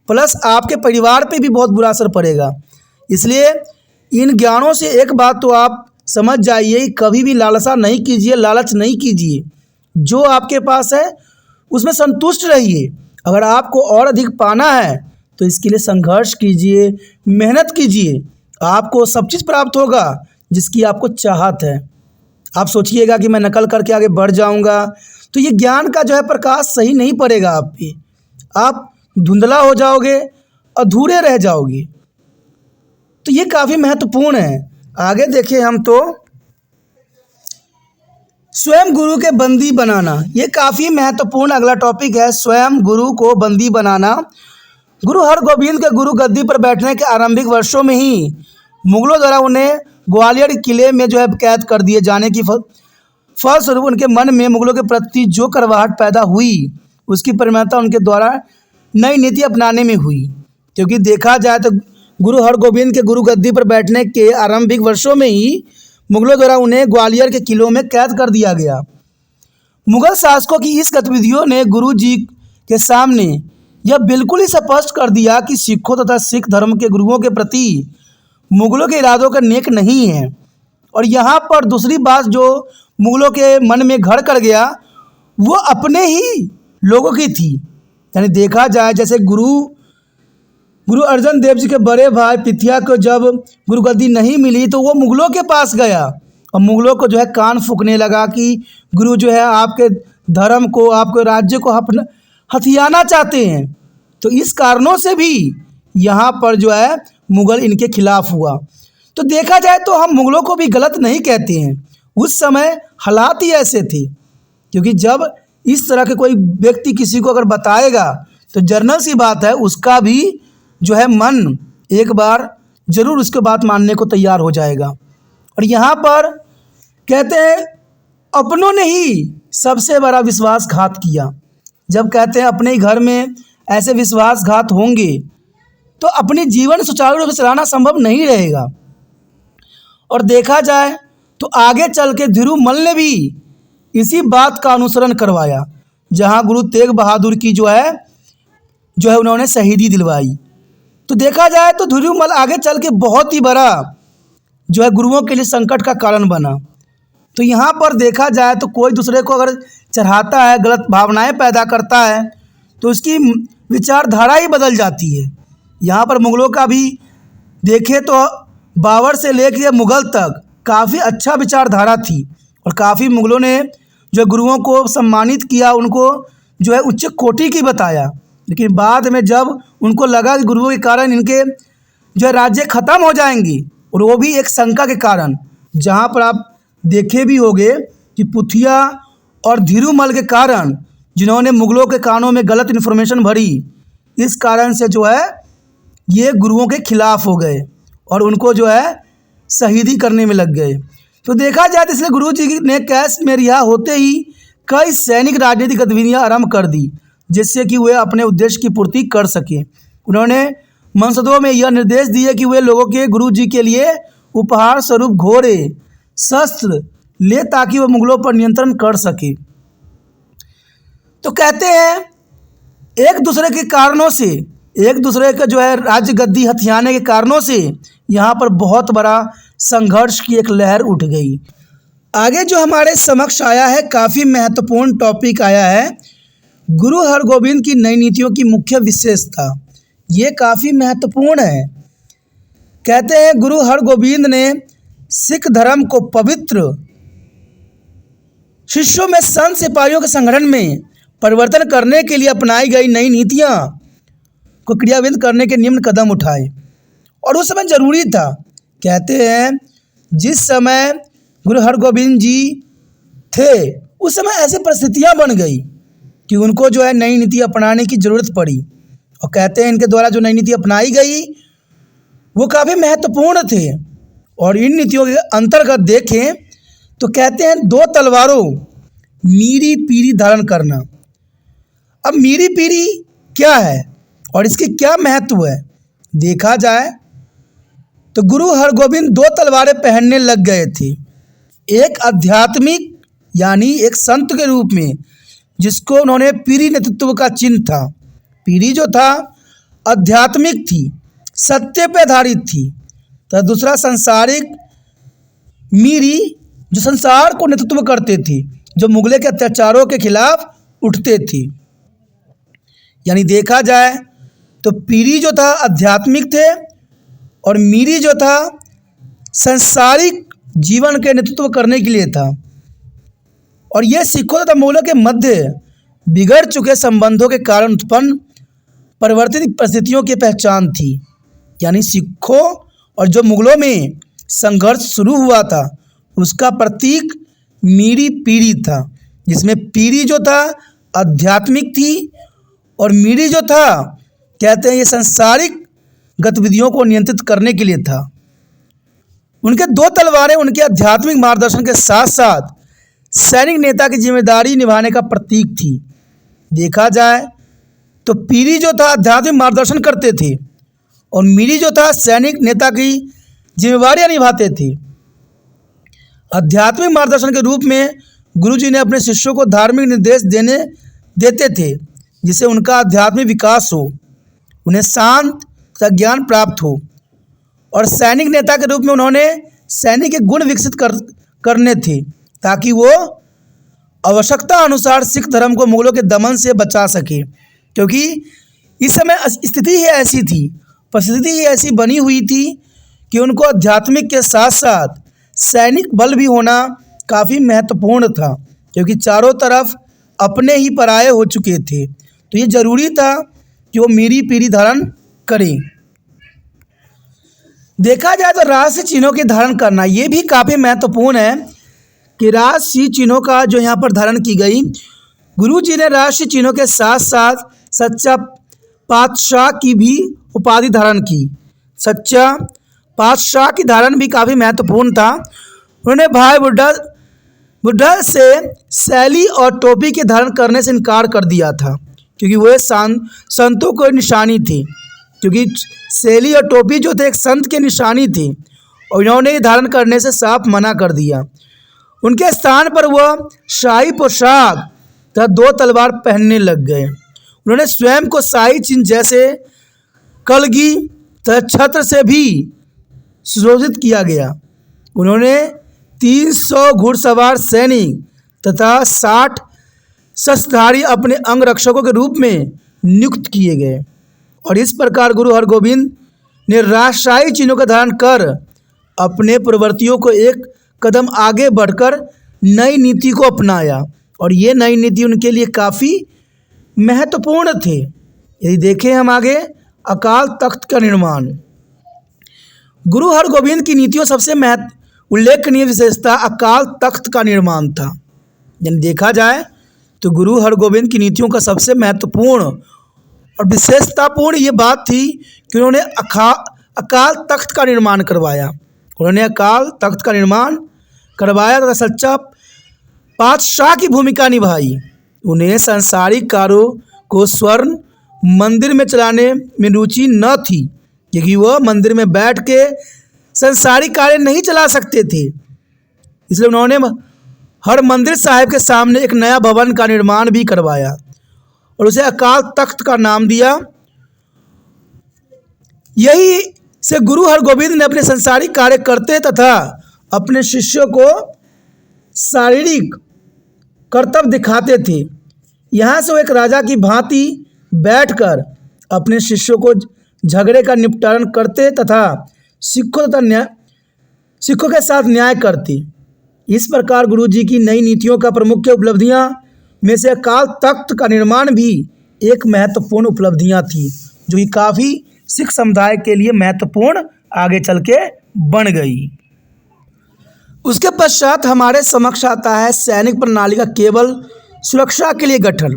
प्लस आपके परिवार पे भी बहुत बुरा असर पड़ेगा। इसलिए इन ज्ञानों से एक बात तो आप समझ जाइए, कभी भी लालसा नहीं कीजिए, लालच नहीं कीजिए। जो आपके पास है उसमें संतुष्ट रहिए। अगर आपको और अधिक पाना है तो इसके लिए संघर्ष कीजिए, मेहनत कीजिए, आपको सब चीज़ प्राप्त होगा जिसकी आपको चाहत है। आप सोचिएगा कि मैं नकल करके आगे बढ़ जाऊंगा तो ये ज्ञान का जो है प्रकाश सही नहीं पड़ेगा आप पे, आप धुंधला हो जाओगे, अधूरे रह जाओगे। तो ये काफ़ी महत्वपूर्ण है। आगे देखें हम तो स्वयं गुरु के बंदी बनाना, ये काफ़ी महत्वपूर्ण अगला टॉपिक है। स्वयं गुरु को बंदी बनाना। गुरु हरगोविंद के गुरु गद्दी पर बैठने के आरंभिक वर्षों में ही मुगलों द्वारा उन्हें ग्वालियर किले में जो है कैद कर दिए जाने की फलस्वरूप उनके मन में मुगलों के प्रति जो करवाहट पैदा हुई उसकी परिणमता उनके द्वारा नई नीति अपनाने में हुई। क्योंकि देखा जाए तो गुरु हरगोविंद के गुरु गद्दी पर बैठने के आरंभिक वर्षों में ही मुगलों द्वारा उन्हें ग्वालियर के किलों में कैद कर दिया गया। मुगल शासकों की इस गतिविधियों ने गुरु जी के सामने यह बिल्कुल ही स्पष्ट कर दिया कि सिखों तथा सिख धर्म के गुरुओं के प्रति मुगलों के इरादों का नेक नहीं है। और यहाँ पर दूसरी बात जो मुगलों के मन में घर कर गया वो अपने ही लोगों की थी। यानी देखा जाए जैसे गुरु अर्जन देव जी के बड़े भाई पृथ्वी को जब गुरु गद्दी नहीं मिली तो वो मुगलों के पास गया और मुगलों को जो है कान फूंकने लगा कि गुरु जो है आपके धर्म को, आपके राज्य को हथियाना चाहते हैं। तो इस कारणों से भी यहाँ पर जो है मुगल इनके खिलाफ हुआ। तो देखा जाए तो हम मुगलों को भी गलत नहीं कहते हैं, उस समय हालात ही ऐसे थे। क्योंकि जब इस तरह के कोई व्यक्ति किसी को अगर बताएगा तो जर्नल सी बात है उसका भी जो है मन एक बार ज़रूर उसके बात मानने को तैयार हो जाएगा। और यहाँ पर कहते हैं अपनों ने ही सबसे बड़ा विश्वासघात किया। जब कहते हैं अपने ही घर में ऐसे विश्वासघात होंगे तो अपनी जीवन सुचारू रूप से चलाना संभव नहीं रहेगा। और देखा जाए तो आगे चल के धीरूमल ने भी इसी बात का अनुसरण करवाया, जहां गुरु तेग बहादुर की जो है उन्होंने शहीदी दिलवाई। तो देखा जाए तो धीरूमल आगे चल के बहुत ही बड़ा जो है गुरुओं के लिए संकट का कारण बना। तो यहाँ पर देखा जाए तो कोई दूसरे को अगर चढ़ाता है, गलत भावनाएं पैदा करता है, तो उसकी विचारधारा ही बदल जाती है। यहाँ पर मुग़लों का भी देखें तो बाबर से लेकर मुग़ल तक काफ़ी अच्छा विचारधारा थी और काफ़ी मुग़लों ने जो गुरुओं को सम्मानित किया, उनको जो है उच्च कोटि की बताया। लेकिन बाद में जब उनको लगा कि गुरुओं के कारण इनके जो है राज्य ख़त्म हो जाएंगी, और वो भी एक शंका के कारण, जहाँ पर आप देखे भी होंगे कि पुथिया और धीरूमल के कारण, जिन्होंने मुग़लों के कानों में गलत इन्फॉर्मेशन भरी, इस कारण से जो है ये गुरुओं के खिलाफ हो गए और उनको जो है शहीदी करने में लग गए। तो देखा जाए तो इसलिए गुरु जी ने कैश में रिहा होते ही कई सैनिक राजनीतिक गतिविधियाँ आरंभ कर दी, जिससे कि वे अपने उद्देश्य की पूर्ति कर सकें। उन्होंने मनसदों में यह निर्देश दिए कि वे लोगों के गुरु जी के लिए उपहार स्वरूप घोड़े शस्त्र ले, ताकि वह मुग़लों पर नियंत्रण कर सके। तो कहते हैं एक दूसरे के कारणों से, एक दूसरे का जो है राज्य गद्दी हथियाने के कारणों से यहाँ पर बहुत बड़ा संघर्ष की एक लहर उठ गई। आगे जो हमारे समक्ष आया है, काफ़ी महत्वपूर्ण टॉपिक आया है, गुरु हरगोविंद की नई नीतियों की मुख्य विशेषता। ये काफ़ी महत्वपूर्ण है। कहते हैं गुरु हरगोविंद ने सिख धर्म को पवित्र शिष्यों में संत सिपाहियों के संगठन में परिवर्तन करने के लिए अपनाई गई नई नीतियाँ को क्रियान्वित करने के निम्न कदम उठाए, और उस समय जरूरी था। कहते हैं जिस समय गुरु हरगोविंद जी थे, उस समय ऐसी परिस्थितियाँ बन गई कि उनको जो है नई नीति अपनाने की ज़रूरत पड़ी। और कहते हैं इनके द्वारा जो नई नीति अपनाई गई वो काफ़ी महत्वपूर्ण थे। और इन नीतियों के अंतर्गत देखें तो कहते हैं 2 तलवारों मीरी पीरी धारण करना। अब मीरी पीरी क्या है और इसके क्या महत्व है, देखा जाए तो गुरु हरगोविंद 2 तलवारें पहनने लग गए थे। एक आध्यात्मिक यानी एक संत के रूप में, जिसको उन्होंने पीरी नेतृत्व का चिन्ह था। पीरी जो था आध्यात्मिक थी, सत्य पे आधारित थी। तो दूसरा संसारिक मीरी, जो संसार को नेतृत्व करते थे, जो मुग़लों के अत्याचारों के खिलाफ उठते थे। यानी देखा जाए तो पीरी जो था आध्यात्मिक थे और मीरी जो था संसारिक जीवन के नेतृत्व करने के लिए था। और यह सिखों तथा मुग़लों के मध्य बिगड़ चुके संबंधों के कारण उत्पन्न परिवर्तित परिस्थितियों की पहचान थी। यानी सिखों और जो मुग़लों में संघर्ष शुरू हुआ था, उसका प्रतीक मीरी पीरी था, जिसमें पीरी जो था आध्यात्मिक थी और मीरी जो था, कहते हैं ये सांसारिक गतिविधियों को नियंत्रित करने के लिए था। उनके 2 तलवारें उनके आध्यात्मिक मार्गदर्शन के साथ साथ सैनिक नेता की जिम्मेदारी निभाने का प्रतीक थी। देखा जाए तो पीरी जो था आध्यात्मिक मार्गदर्शन करते थे और मीरी जो था सैनिक नेता की जिम्मेदारियां निभाते थे। आध्यात्मिक मार्गदर्शन के रूप में गुरुजी ने अपने शिष्यों को धार्मिक निर्देश देते थे, जिससे उनका आध्यात्मिक विकास हो, उन्हें शांत तथा ज्ञान प्राप्त हो। और सैनिक नेता के रूप में उन्होंने सैनिक के गुण विकसित करने थे, ताकि वो आवश्यकता अनुसार सिख धर्म को मुग़लों के दमन से बचा सके। क्योंकि इस समय स्थिति ही ऐसी थी, परिस्थिति ही ऐसी बनी हुई थी कि उनको आध्यात्मिक के साथ साथ सैनिक बल भी होना काफ़ी महत्वपूर्ण था, क्योंकि चारों तरफ अपने ही पराये हो चुके थे। तो ये ज़रूरी था कि वो मीरी पीरी धारण करें। देखा जाए तो राजसी चिन्हों के धारण करना, ये भी काफ़ी महत्वपूर्ण है कि राजसी चिन्हों का जो यहाँ पर धारण की गई, गुरु जी ने राजसी चिन्हों के साथ साथ सच्चा पातशाह की भी उपाधि धारण की। सच्चा पातशाह की धारण भी काफ़ी महत्वपूर्ण था। उन्होंने भाई बुढ़ा से शैली और टोपी के धारण करने से इनकार कर दिया था, क्योंकि वह संतों को निशानी थी। क्योंकि शैली और टोपी जो थे एक संत की निशानी थी, और इन्होंने धारण करने से साफ मना कर दिया। उनके स्थान पर वह शाही पोशाक तथा 2 तलवार पहनने लग गए। उन्होंने स्वयं को शाही चिन्ह जैसे कलगी तथा छत्र से भी सुशोभित किया गया। उन्होंने 300 घुड़सवार सैनिक तथा 60 शस्त्रधारी अपने अंगरक्षकों के रूप में नियुक्त किए गए। और इस प्रकार गुरु हरगोविंद ने राजशाही चिन्हों का धारण कर अपने प्रवर्तियों को एक कदम आगे बढ़कर नई नीति को अपनाया। और ये नई नीति उनके लिए काफ़ी महत्वपूर्ण थे। यदि देखें हम आगे, अकाल तख्त का निर्माण। गुरु हरगोविंद की नीतियों सबसे उल्लेखनीय विशेषता अकाल तख्त का निर्माण था। यानी देखा जाए तो गुरु हरगोविंद की नीतियों का सबसे महत्वपूर्ण और विशेषतापूर्ण ये बात थी कि उन्होंने अकाल तख्त का निर्माण करवाया। उन्होंने अकाल तख्त का निर्माण करवाया तथा सच्चा पातशाह की भूमिका निभाई। उन्हें सांसारिक कार्यों को स्वर्ण मंदिर में चलाने में रुचि न थी, क्योंकि वह मंदिर में बैठ के सांसारिक कार्य नहीं चला सकते थे। इसलिए उन्होंने हर मंदिर साहिब के सामने एक नया भवन का निर्माण भी करवाया और उसे अकाल तख्त का नाम दिया। यही से गुरु हरगोविंद ने अपने सांसारिक कार्य करते तथा अपने शिष्यों को शारीरिक कर्तव्य दिखाते थे। यहाँ से वो एक राजा की भांति बैठकर अपने शिष्यों को झगड़े का निपटान करते तथा सिखों के साथ न्याय करते। इस प्रकार गुरु जी की नई नीतियों का प्रमुख उपलब्धियां में से अकाल तख्त का निर्माण भी एक महत्वपूर्ण उपलब्धियां थी, जो कि काफ़ी सिख समुदाय के लिए महत्वपूर्ण आगे चल के बन गई। उसके पश्चात हमारे समक्ष आता है सैनिक प्रणाली का केवल सुरक्षा के लिए गठन।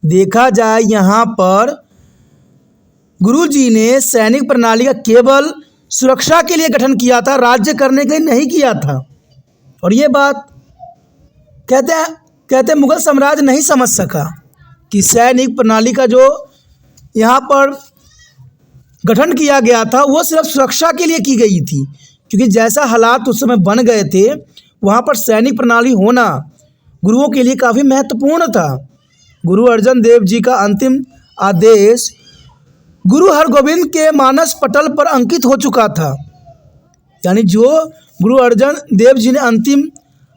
देखा जाए यहाँ पर गुरु जी ने सैनिक प्रणाली का केवल सुरक्षा के लिए गठन किया था, राज्य करने के लिए नहीं किया था। और ये बात कहते मुगल साम्राज्य नहीं समझ सका कि सैनिक प्रणाली का जो यहाँ पर गठन किया गया था वो सिर्फ सुरक्षा के लिए की गई थी, क्योंकि जैसा हालात उस समय बन गए थे वहाँ पर सैनिक प्रणाली होना गुरुओं के लिए काफ़ी महत्वपूर्ण था। गुरु अर्जन देव जी का अंतिम आदेश गुरु हरगोविंद के मानस पटल पर अंकित हो चुका था। यानी जो गुरु अर्जन देव जी ने अंतिम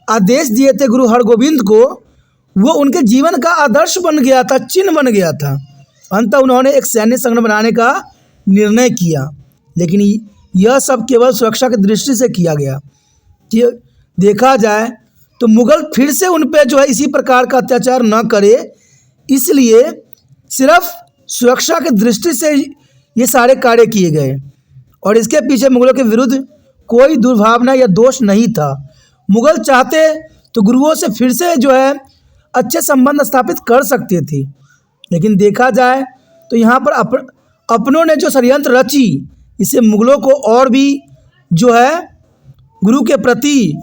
आदेश दिए थे गुरु हरगोविंद को, वो उनके जीवन का आदर्श बन गया था, चिन्ह बन गया था। अंततः उन्होंने एक सैन्य संगठन बनाने का निर्णय किया, लेकिन यह सब केवल सुरक्षा की दृष्टि से किया गया। देखा जाए तो मुगल फिर से उन पर जो है इसी प्रकार का अत्याचार न करे, इसलिए सिर्फ सुरक्षा की दृष्टि से ये सारे कार्य किए गए। और इसके पीछे मुगलों के विरुद्ध कोई दुर्भावना या दोष नहीं था। मुगल चाहते तो गुरुओं से फिर से जो है अच्छे संबंध स्थापित कर सकते थे, लेकिन देखा जाए तो यहाँ पर अपनों ने जो षड्यंत्र रची, इससे मुगलों को और भी जो है गुरु के प्रति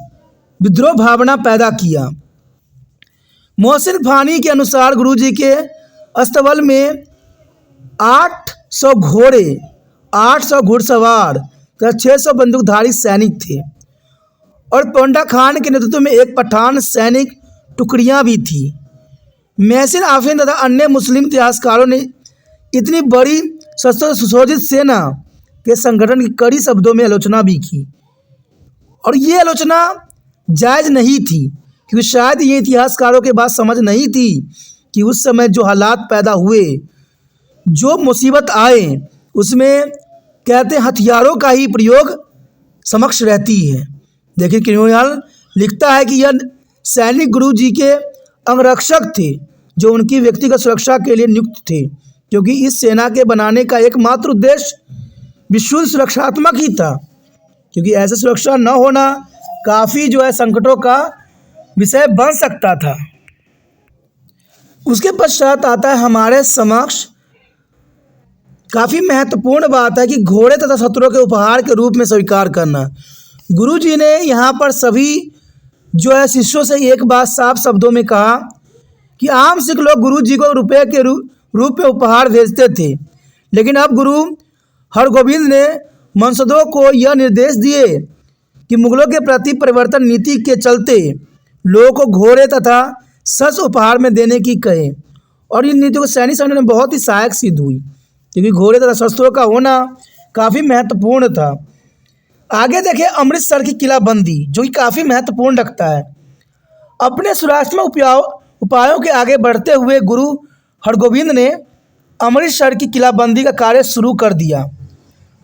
विद्रोह भावना पैदा किया। मोहसिन फानी के अनुसार गुरु जी के अस्तबल में 800 घोड़े, 800 घुड़सवार तथा 600 बंदूकधारी सैनिक थे और पोंडा खान के नेतृत्व में एक पठान सैनिक टुकड़ियां भी थी। महसिन आफिन तथा अन्य मुस्लिम इतिहासकारों ने इतनी बड़ी शस्त्र सुसज्जित सेना के संगठन की कड़ी शब्दों में आलोचना भी की, और ये आलोचना जायज़ नहीं थी, क्योंकि शायद ये इतिहासकारों के बात समझ नहीं थी कि उस समय जो हालात पैदा हुए, जो मुसीबत आए, उसमें कहते हथियारों का ही प्रयोग समक्ष रहती है। देखिए किन्होंने लिखता है कि यह सैनिक गुरु जी के अंगरक्षक थे, जो उनकी व्यक्तिगत सुरक्षा के लिए नियुक्त थे, क्योंकि इस सेना के बनाने का एकमात्र उद्देश्य विशुद्ध सुरक्षात्मक ही था, क्योंकि ऐसे सुरक्षा न होना काफ़ी जो है संकटों का विषय बन सकता था। उसके पश्चात आता है हमारे समक्ष काफ़ी महत्वपूर्ण बात है कि घोड़े तथा शत्रुओं के उपहार के रूप में स्वीकार करना। गुरु जी ने यहाँ पर सभी जो है शिष्यों से एक बात साफ शब्दों में कहा कि आम सिख लोग गुरु जी को रुपये के रूप में उपहार भेजते थे, लेकिन अब गुरु हरगोविंद ने मनसदों को यह निर्देश दिए कि मुगलों के प्रति परिवर्तन नीति के चलते लोगों को घोड़े तथा शस्त्र उपहार में देने की कहे, और इन नीतियों को सैनिक संगठन में बहुत ही सहायक सिद्ध हुई, क्योंकि घोड़े तथा शस्त्रों का होना काफ़ी महत्वपूर्ण था। आगे देखें अमृतसर की किलाबंदी, जो कि काफ़ी महत्वपूर्ण रखता है। अपने सुरक्षात्मक उपायों के आगे बढ़ते हुए गुरु हरगोविंद ने अमृतसर की किलाबंदी का कार्य शुरू कर दिया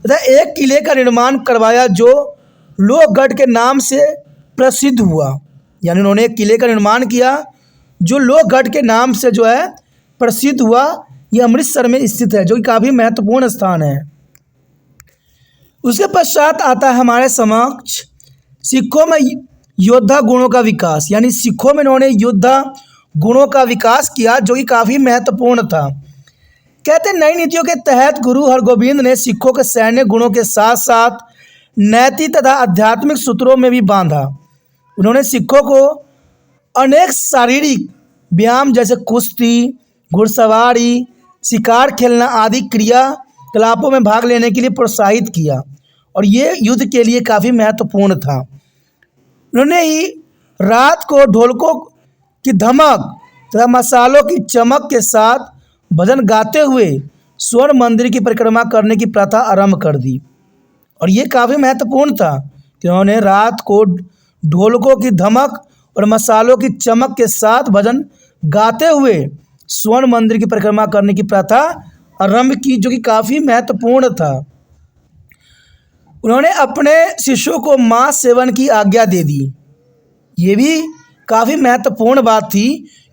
तथा एक किले का निर्माण करवाया जो लोहगढ़ के नाम से प्रसिद्ध हुआ। यानी उन्होंने एक किले का निर्माण किया जो लोहगढ़ के नाम से जो है प्रसिद्ध हुआ। ये अमृतसर में स्थित है, जो कि काफ़ी महत्वपूर्ण स्थान है। उसके पश्चात आता है हमारे समक्ष सिखों में योद्धा गुणों का विकास। यानी सिखों में इन्होंने योद्धा गुणों का विकास किया, जो कि काफ़ी महत्वपूर्ण था। कहते हैं नई नीतियों के तहत गुरु हरगोविंद ने सिखों के सैन्य गुणों के साथ साथ नैतिक तथा आध्यात्मिक सूत्रों में भी बांधा। उन्होंने सिखों को अनेक शारीरिक व्यायाम जैसे कुश्ती, घुड़सवारी, शिकार खेलना आदि क्रियाकलापों में भाग लेने के लिए प्रोत्साहित किया और ये युद्ध के लिए काफ़ी महत्वपूर्ण था। उन्होंने ही रात को ढोलकों की धमक तथा मसालों की चमक के साथ भजन गाते हुए स्वर्ण मंदिर की परिक्रमा करने की प्रथा आरंभ कर दी और ये काफ़ी महत्वपूर्ण था कि उन्होंने रात को ढोलकों की धमक और मसालों की चमक के साथ भजन गाते हुए स्वर्ण मंदिर की परिक्रमा करने की प्रथा आरंभ की, जो कि काफ़ी महत्वपूर्ण था। उन्होंने अपने शिष्यों को मांस सेवन की आज्ञा दे दी। ये भी काफ़ी महत्वपूर्ण बात थी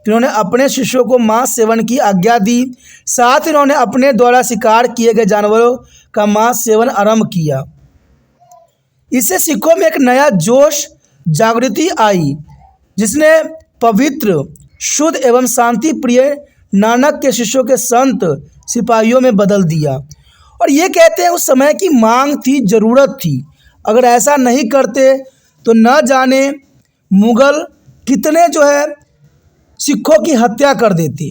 कि उन्होंने अपने शिष्यों को मांस सेवन की आज्ञा दी। साथ ही उन्होंने अपने द्वारा शिकार किए गए जानवरों का मांस सेवन आरंभ किया। इससे सिखों में एक नया जोश जागृति आई, जिसने पवित्र, शुद्ध एवं शांति प्रिय नानक के शिष्यों के संत सिपाहियों में बदल दिया। और ये कहते हैं उस समय की मांग थी, ज़रूरत थी। अगर ऐसा नहीं करते तो न जाने मुग़ल कितने जो है सिखों की हत्या कर देते।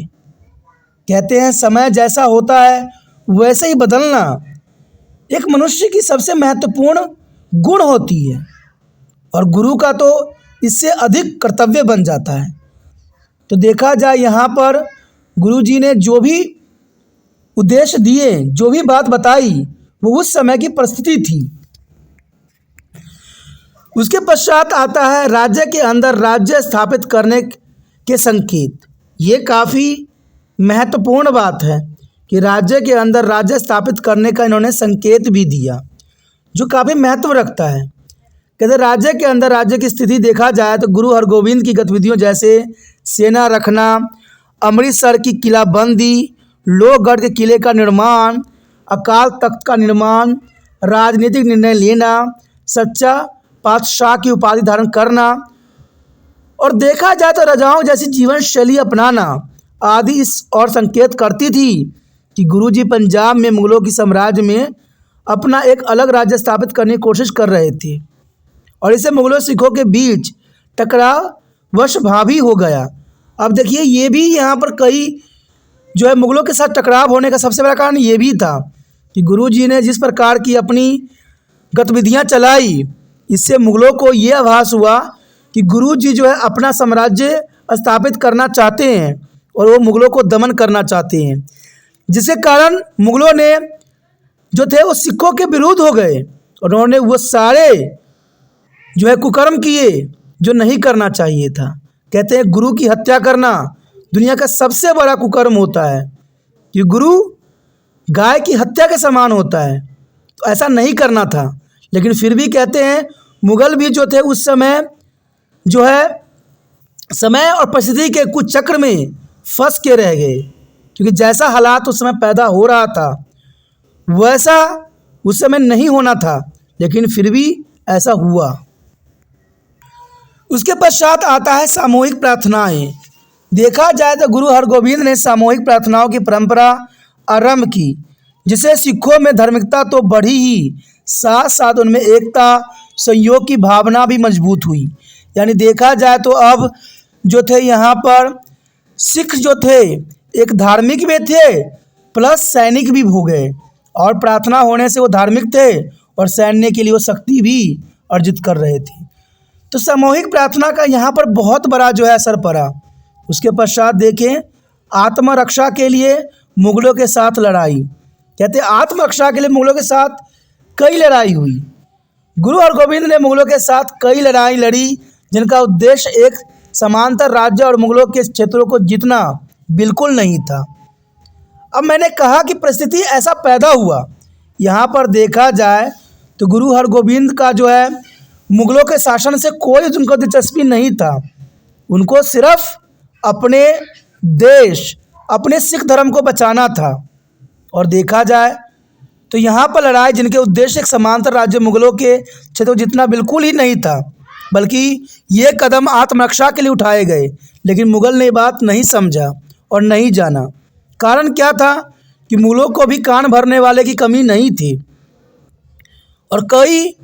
कहते हैं समय जैसा होता है वैसे ही बदलना एक मनुष्य की सबसे महत्वपूर्ण गुण होती है और गुरु का तो इससे अधिक कर्तव्य बन जाता है। तो देखा जाए यहाँ पर गुरु जी ने जो भी उद्देश्य दिए, जो भी बात बताई, वो उस समय की परिस्थिति थी। उसके पश्चात आता है राज्य के अंदर राज्य स्थापित करने के संकेत। ये काफ़ी महत्वपूर्ण बात है कि राज्य के अंदर राज्य स्थापित करने का इन्होंने संकेत भी दिया, जो काफ़ी महत्व रखता है। कहते राज्य के अंदर राज्य की स्थिति देखा जाए तो गुरु हरगोविंद की गतिविधियों जैसे सेना रखना, अमृतसर की किलाबंदी, लोहगढ़ के किले का निर्माण, अकाल तख्त का निर्माण, राजनीतिक निर्णय लेना, सच्चा पातशाह की उपाधि धारण करना और देखा जाए तो राजाओं जैसी जीवन शैली अपनाना आदि इस और संकेत करती थी कि गुरुजी पंजाब में मुगलों की साम्राज्य में अपना एक अलग राज्य स्थापित करने की कोशिश कर रहे थे और इसे मुगलों सिखों के बीच टकराव वश भावी हो गया। अब देखिए ये भी यहाँ पर कई जो है मुगलों के साथ टकराव होने का सबसे बड़ा कारण ये भी था कि गुरुजी ने जिस प्रकार की अपनी गतिविधियाँ चलाई, इससे मुगलों को ये आभास हुआ कि गुरुजी जो है अपना साम्राज्य स्थापित करना चाहते हैं और वो मुगलों को दमन करना चाहते हैं, जिसके कारण मुगलों ने जो थे वो सिखों के विरुद्ध हो गए और उन्होंने वो सारे जो है कुकर्म किए जो नहीं करना चाहिए था। कहते हैं गुरु की हत्या करना दुनिया का सबसे बड़ा कुकर्म होता है, कि गुरु गाय की हत्या के समान होता है, तो ऐसा नहीं करना था। लेकिन फिर भी कहते हैं मुग़ल भी जो थे उस समय जो है समय और परिस्थिति के कुछ चक्र में फंस के रह गए, क्योंकि जैसा हालात उस समय पैदा हो रहा था वैसा उस समय नहीं होना था, लेकिन फिर भी ऐसा हुआ। उसके पश्चात आता है सामूहिक प्रार्थनाएं। देखा जाए तो गुरु हरगोविंद ने सामूहिक प्रार्थनाओं की परंपरा आरंभ की, जिससे सिखों में धार्मिकता तो बढ़ी ही साथ साथ उनमें एकता संयोग की भावना भी मजबूत हुई। यानी देखा जाए तो अब जो थे यहाँ पर सिख जो थे एक धार्मिक भी थे प्लस सैनिक भी हो गए, और प्रार्थना होने से वो धार्मिक थे और सैन्य के लिए वो शक्ति भी अर्जित कर रहे थे। तो सामूहिक प्रार्थना का यहाँ पर बहुत बड़ा जो है असर पड़ा। उसके पश्चात देखें आत्मरक्षा के लिए मुगलों के साथ लड़ाई। कहते हैं आत्मरक्षा के लिए मुगलों के साथ कई लड़ाई हुई। गुरु हरगोविंद ने मुगलों के साथ कई लड़ाई लड़ी, जिनका उद्देश्य एक समांतर राज्य और मुगलों के क्षेत्रों को जीतना बिल्कुल नहीं था। अब मैंने कहा कि परिस्थिति ऐसा पैदा हुआ। यहाँ पर देखा जाए तो गुरु हरगोविंद का जो है मुगलों के शासन से कोई उनको दिलचस्पी नहीं था। उनको सिर्फ अपने देश, अपने सिख धर्म को बचाना था। और देखा जाए तो यहाँ पर लड़ाई जिनके उद्देश्य एक समांतर राज्य मुगलों के क्षेत्र को जितना बिल्कुल ही नहीं था, बल्कि ये कदम आत्मरक्षा के लिए उठाए गए। लेकिन मुगल ने ये बात नहीं समझा और नहीं जाना। कारण क्या था कि मुगलों को भी कान भरने वाले की कमी नहीं थी। और कई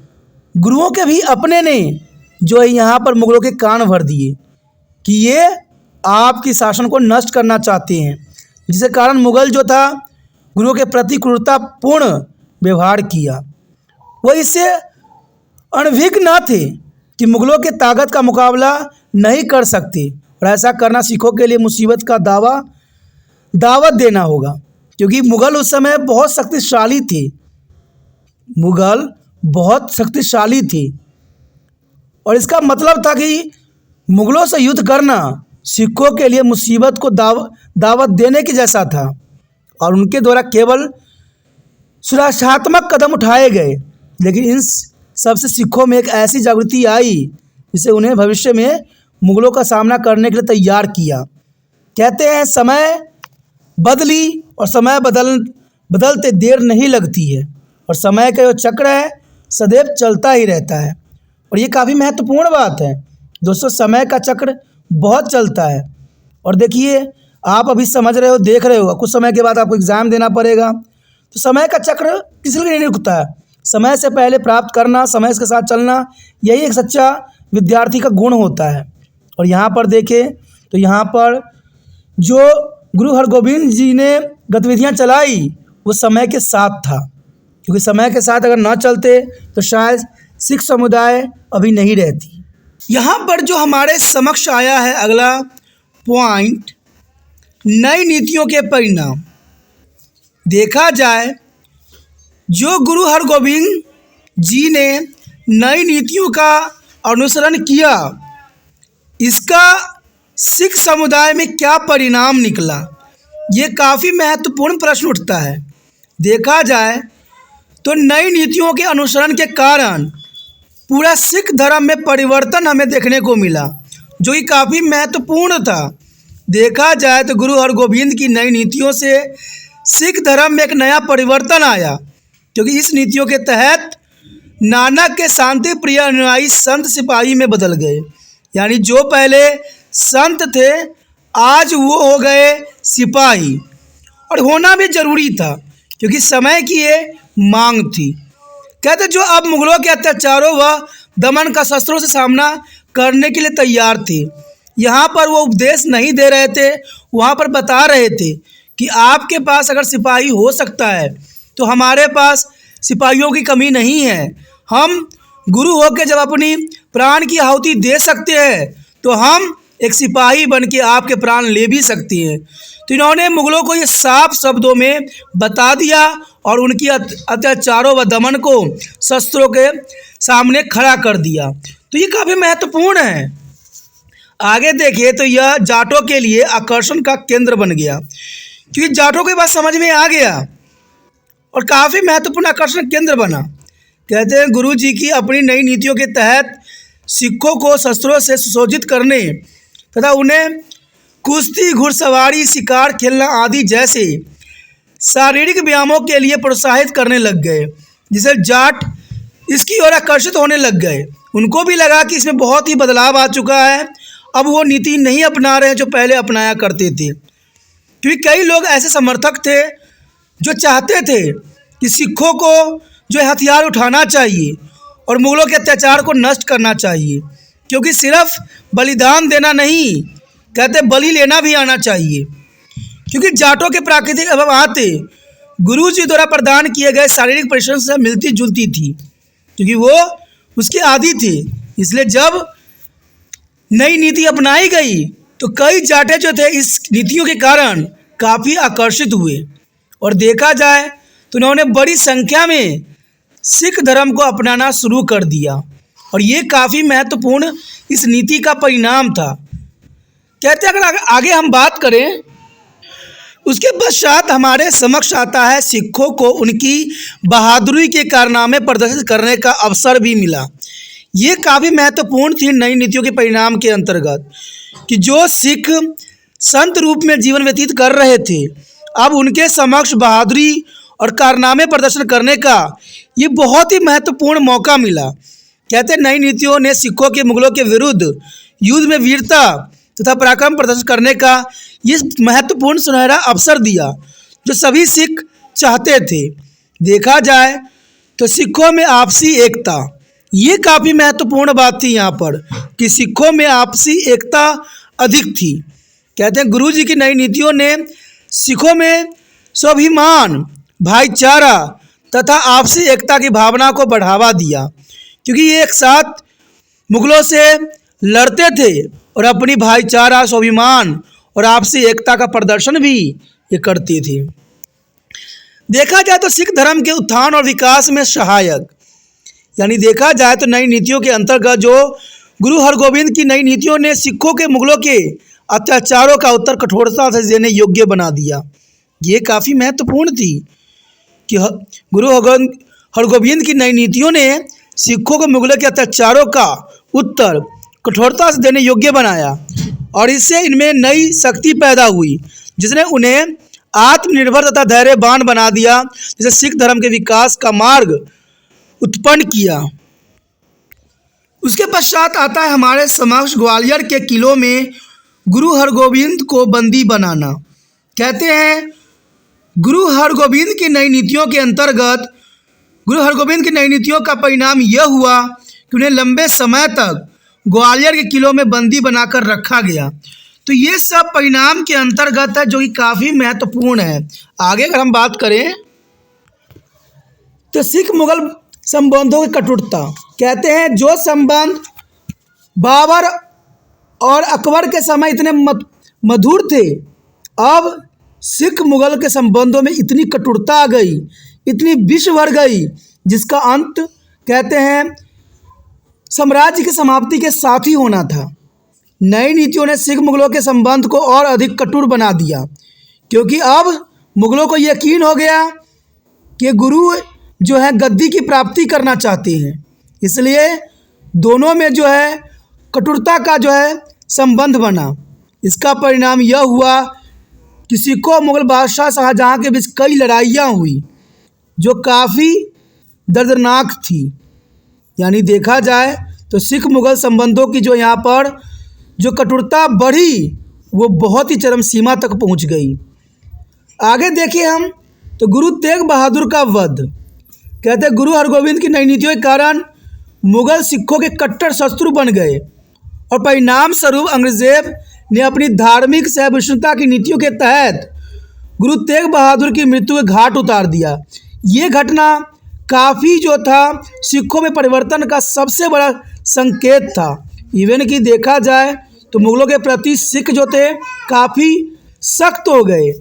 गुरुओं के भी अपने ने जो है यहाँ पर मुगलों के कान भर दिए कि ये आपकी शासन को नष्ट करना चाहते हैं, जिसके कारण मुगल जो था गुरुओं के प्रति क्रूरतापूर्ण व्यवहार किया। वो इससे अनभिज्ञ न थे कि मुगलों के ताकत का मुकाबला नहीं कर सकते और ऐसा करना सिखों के लिए मुसीबत का दावत देना होगा, क्योंकि मुगल उस समय बहुत शक्तिशाली थे। मुगल बहुत शक्तिशाली थे और इसका मतलब था कि मुगलों से युद्ध करना सिखों के लिए मुसीबत को दावत देने की जैसा था। और उनके द्वारा केवल सुरक्षात्मक कदम उठाए गए, लेकिन इन सबसे सिखों में एक ऐसी जागृति आई जिसे उन्हें भविष्य में मुगलों का सामना करने के लिए तैयार किया। कहते हैं समय बदली और समय बदलते देर नहीं लगती है, और समय का जो चक्र है सदैव चलता ही रहता है। और ये काफ़ी महत्वपूर्ण बात है दोस्तों, समय का चक्र बहुत चलता है। और देखिए आप अभी समझ रहे हो, देख रहे हो, कुछ समय के बाद आपको एग्ज़ाम देना पड़ेगा, तो समय का चक्र किसी के लिए नहीं रुकता है। समय से पहले प्राप्त करना, समय के साथ चलना, यही एक सच्चा विद्यार्थी का गुण होता है। और यहाँ पर देखें तो यहाँ पर जो गुरु हरगोविंद जी ने गतिविधियाँ चलाई वो समय के साथ था, क्योंकि समय के साथ अगर ना चलते तो शायद सिख समुदाय अभी नहीं रहती। यहाँ पर जो हमारे समक्ष आया है अगला पॉइंट, नई नीतियों के परिणाम। देखा जाए जो गुरु हरगोविंद जी ने नई नीतियों का अनुसरण किया, इसका सिख समुदाय में क्या परिणाम निकला, ये काफ़ी महत्वपूर्ण प्रश्न उठता है। देखा जाए तो नई नीतियों के अनुसरण के कारण पूरा सिख धर्म में परिवर्तन हमें देखने को मिला, जो कि काफ़ी महत्वपूर्ण था। देखा जाए तो गुरु हरगोविंद की नई नीतियों से सिख धर्म में एक नया परिवर्तन आया, क्योंकि इस नीतियों के तहत नानक के शांति प्रिय अनुयायी संत सिपाही में बदल गए। यानी जो पहले संत थे आज वो हो गए सिपाही, और होना भी जरूरी था क्योंकि समय की ये मांग थी। कहते जो अब मुगलों के अत्याचारों व दमन का शस्त्रों से सामना करने के लिए तैयार थे। यहाँ पर वो उपदेश नहीं दे रहे थे, वहाँ पर बता रहे थे कि आपके पास अगर सिपाही हो सकता है तो हमारे पास सिपाहियों की कमी नहीं है। हम गुरु होकर जब अपनी प्राण की आहुति दे सकते हैं तो हम एक सिपाही बन के आपके प्राण ले भी सकते हैं। तो इन्होंने मुगलों को ये साफ शब्दों में बता दिया और उनकी अत्याचारों व दमन को शस्त्रों के सामने खड़ा कर दिया। तो ये काफ़ी महत्वपूर्ण है। आगे देखिए तो यह जाटों के लिए आकर्षण का केंद्र बन गया, क्योंकि जाटों की बात समझ में आ गया और काफ़ी महत्वपूर्ण आकर्षण केंद्र बना। कहते हैं गुरु जी की अपनी नई नीतियों के तहत सिखों को शस्त्रों से सुसज्जित करने तथा उन्हें कुश्ती, घुड़सवारी, शिकार खेलना आदि जैसे शारीरिक व्यायामों के लिए प्रोत्साहित करने लग गए, जिससे जाट इसकी ओर आकर्षित होने लग गए। उनको भी लगा कि इसमें बहुत ही बदलाव आ चुका है, अब वो नीति नहीं अपना रहे हैं जो पहले अपनाया करते थे। क्योंकि कई लोग ऐसे समर्थक थे जो चाहते थे कि सिखों को जो हथियार उठाना चाहिए और मुगलों के अत्याचार को नष्ट करना चाहिए, क्योंकि सिर्फ बलिदान देना नहीं, कहते बलि लेना भी आना चाहिए। क्योंकि जाटों के प्राकृतिक अभाव गुरु जी द्वारा प्रदान किए गए शारीरिक परिश्रम से मिलती जुलती थी, क्योंकि वो उसके आदी थे। इसलिए जब नई नीति अपनाई गई तो कई जाटे जो थे इस नीतियों के कारण काफ़ी आकर्षित हुए और देखा जाए तो उन्होंने बड़ी संख्या में सिख धर्म को अपनाना शुरू कर दिया। और ये काफ़ी महत्वपूर्ण इस नीति का परिणाम था, कहते हैं अगर आगे हम बात करें, उसके पश्चात हमारे समक्ष आता है सिखों को उनकी बहादुरी के कारनामे प्रदर्शित करने का अवसर भी मिला। ये काफ़ी महत्वपूर्ण थी नई नीतियों के परिणाम के अंतर्गत कि जो सिख संत रूप में जीवन व्यतीत कर रहे थे, अब उनके समक्ष बहादुरी और कारनामे प्रदर्शन करने का ये बहुत ही महत्वपूर्ण मौका मिला। कहते हैं नई नीतियों ने सिखों के मुगलों के विरुद्ध युद्ध में वीरता तथा पराक्रम प्रदर्शन करने का ये महत्वपूर्ण सुनहरा अवसर दिया जो सभी सिख चाहते थे। देखा जाए तो सिखों में आपसी एकता, ये काफ़ी महत्वपूर्ण बात थी यहाँ पर कि सिखों में आपसी एकता अधिक थी। कहते हैं गुरु जी की नई नीतियों ने सिखों में स्वाभिमान, भाईचारा तथा आपसी एकता की भावना को बढ़ावा दिया, क्योंकि ये एक साथ मुगलों से लड़ते थे और अपनी भाईचारा, स्वाभिमान और आपसी एकता का प्रदर्शन भी ये करते थे। देखा जाए तो सिख धर्म के उत्थान और विकास में सहायक, यानी देखा जाए तो नई नीतियों के अंतर्गत जो गुरु हरगोविंद की नई नीतियों ने सिखों के मुगलों के अत्याचारों का उत्तर कठोरता से देने योग्य बना दिया। ये काफ़ी महत्वपूर्ण थी कि गुरु हरगोविंद की नई नीतियों ने सिखों को मुगलों के अत्याचारों का उत्तर कठोरता से देने योग्य बनाया और इससे इनमें नई शक्ति पैदा हुई जिसने उन्हें आत्मनिर्भर तथा धैर्यवान बना दिया, जिसे सिख धर्म के विकास का मार्ग उत्पन्न किया। उसके पश्चात आता है हमारे समक्ष ग्वालियर के किलों में गुरु हरगोविंद को बंदी बनाना। कहते हैं गुरु हरगोविंद की नई नीतियों के अंतर्गत गुरु हरगोविंद की नई नीतियों का परिणाम यह हुआ कि उन्हें लंबे समय तक ग्वालियर के किलों में बंदी बनाकर रखा गया। तो ये सब परिणाम के अंतर्गत है जो कि काफ़ी महत्वपूर्ण है। आगे अगर हम बात करें तो सिख मुगल संबंधों की कटुता, कहते हैं जो संबंध बाबर और अकबर के समय इतने मधुर थे, अब सिख मुगल के संबंधों में इतनी कटुता आ गई, इतनी विष भर गई, जिसका अंत कहते हैं साम्राज्य की समाप्ति के साथ ही होना था। नई नीतियों ने सिख मुगलों के संबंध को और अधिक कठोर बना दिया, क्योंकि अब मुगलों को यकीन हो गया कि गुरु जो है गद्दी की प्राप्ति करना चाहते हैं, इसलिए दोनों में जो है कठोरता का जो है संबंध बना। इसका परिणाम यह हुआ कि सिखों मुगल बादशाह शाहजहाँ के बीच कई लड़ाइयाँ हुई जो काफ़ी दर्दनाक थी। यानी देखा जाए तो सिख मुगल संबंधों की जो यहाँ पर जो कठोरता बढ़ी वो बहुत ही चरम सीमा तक पहुँच गई। आगे देखिए हम तो गुरु तेग बहादुर का वध, कहते हैं गुरु हरगोविंद की नई नीतियों के कारण मुगल सिखों के कट्टर शत्रु बन गए और परिणाम स्वरूप अंग्रेज़ों ने अपनी धार्मिक सहिष्णुता की नीतियों के तहत गुरु तेग बहादुर की मृत्यु के घाट उतार दिया। ये घटना काफ़ी जो था सिखों में परिवर्तन का सबसे बड़ा संकेत था। इवन कि देखा जाए तो मुगलों के प्रति सिख जो थे काफ़ी सख्त हो गए।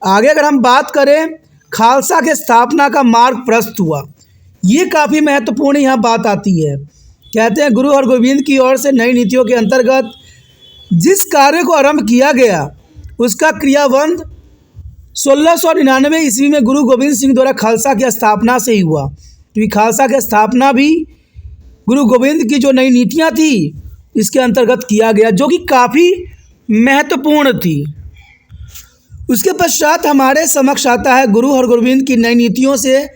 आगे अगर हम बात करें खालसा के स्थापना का मार्ग प्रशस्त हुआ, ये काफ़ी महत्वपूर्ण यहाँ बात आती है। कहते हैं गुरु हरगोविंद की ओर से नई नीतियों के अंतर्गत जिस कार्य को आरंभ किया गया उसका क्रियान्वयन 1699 ईस्वी में गुरु गोविंद सिंह द्वारा खालसा की स्थापना से ही हुआ, क्योंकि खालसा की स्थापना भी गुरु गोविंद की जो नई नीतियाँ थी इसके अंतर्गत किया गया, जो कि काफ़ी महत्वपूर्ण थी। उसके पश्चात हमारे समक्ष आता है गुरु हरगोविंद की नई नीतियों से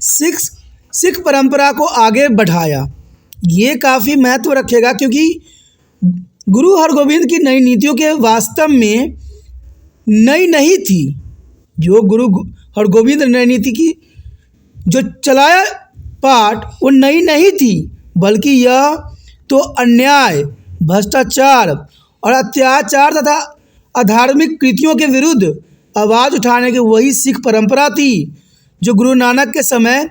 सिख परंपरा को आगे बढ़ाया। ये काफ़ी महत्व रखेगा, क्योंकि गुरु हरगोविंद की नई नीतियों के वास्तव में नई नहीं थी। जो गुरु हरगोविंद नई नीति की जो चलाया पाठ वो नई नहीं थी, बल्कि यह तो अन्याय, भ्रष्टाचार और अत्याचार तथा अधार्मिक कृतियों के विरुद्ध आवाज़ उठाने की वही सिख परंपरा थी जो गुरु नानक के समय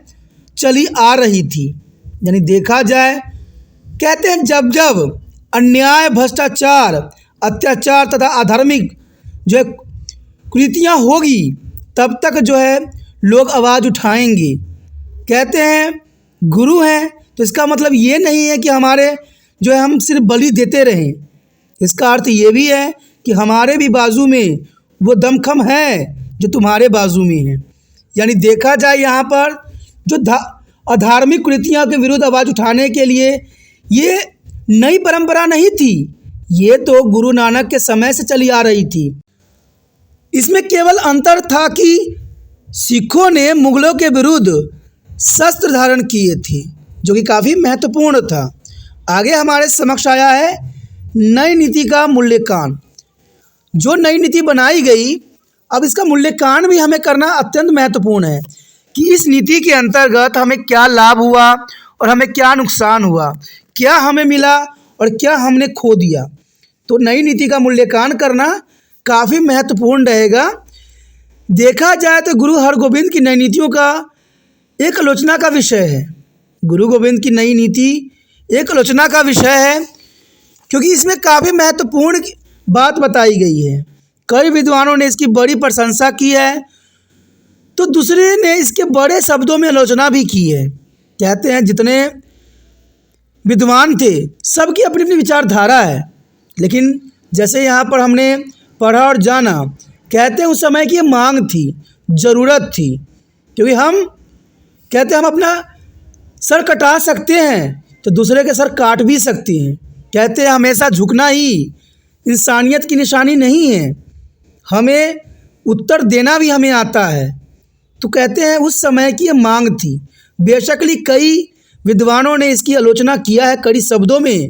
चली आ रही थी। यानी देखा जाए कहते हैं जब जब अन्याय, भ्रष्टाचार, अत्याचार तथा अधार्मिक जो है कृतियाँ होगी तब तक जो है लोग आवाज़ उठाएंगे। कहते हैं गुरु हैं तो इसका मतलब ये नहीं है कि हमारे जो है हम सिर्फ बलि देते रहें। इसका अर्थ ये भी है कि हमारे भी बाजू में वो दमखम है जो तुम्हारे बाजू में है। यानी देखा जाए यहाँ पर जो अधार्मिक कृतियों के विरुद्ध आवाज़ उठाने के लिए ये नई परंपरा नहीं थी, ये तो गुरु नानक के समय से चली आ रही थी। इसमें केवल अंतर था कि सिखों ने मुगलों के विरुद्ध शस्त्र धारण किए थे, जो कि काफ़ी महत्वपूर्ण था। आगे हमारे समक्ष आया है नई नीति का मूल्यांकन। जो नई नीति बनाई गई, अब इसका मूल्यांकन भी हमें करना अत्यंत महत्वपूर्ण है कि इस नीति के अंतर्गत हमें क्या लाभ हुआ और हमें क्या नुकसान हुआ, क्या हमें मिला और क्या हमने खो दिया। तो नई नीति का मूल्यांकन करना काफ़ी महत्वपूर्ण रहेगा। देखा जाए तो गुरु हरगोविंद की नई नीतियों का एक आलोचना का विषय है। गुरु गोविंद की नई नीति एक आलोचना का विषय है, क्योंकि इसमें काफ़ी महत्वपूर्ण बात बताई गई है। कई विद्वानों ने इसकी बड़ी प्रशंसा की है, तो दूसरे ने इसके बड़े शब्दों में आलोचना भी की है। कहते हैं जितने विद्वान थे सबकी अपनी अपनी विचारधारा है, लेकिन जैसे यहाँ पर हमने पढ़ा और जाना, कहते हैं उस समय की मांग थी, ज़रूरत थी, क्योंकि हम कहते हैं हम अपना सर कटा सकते हैं तो दूसरे के सर काट भी सकते हैं। कहते हैं हमेशा झुकना ही इंसानियत की निशानी नहीं है, हमें उत्तर देना भी हमें आता है। तो कहते हैं उस समय की ये मांग थी। बेशक कई विद्वानों ने इसकी आलोचना किया है कड़ी शब्दों में,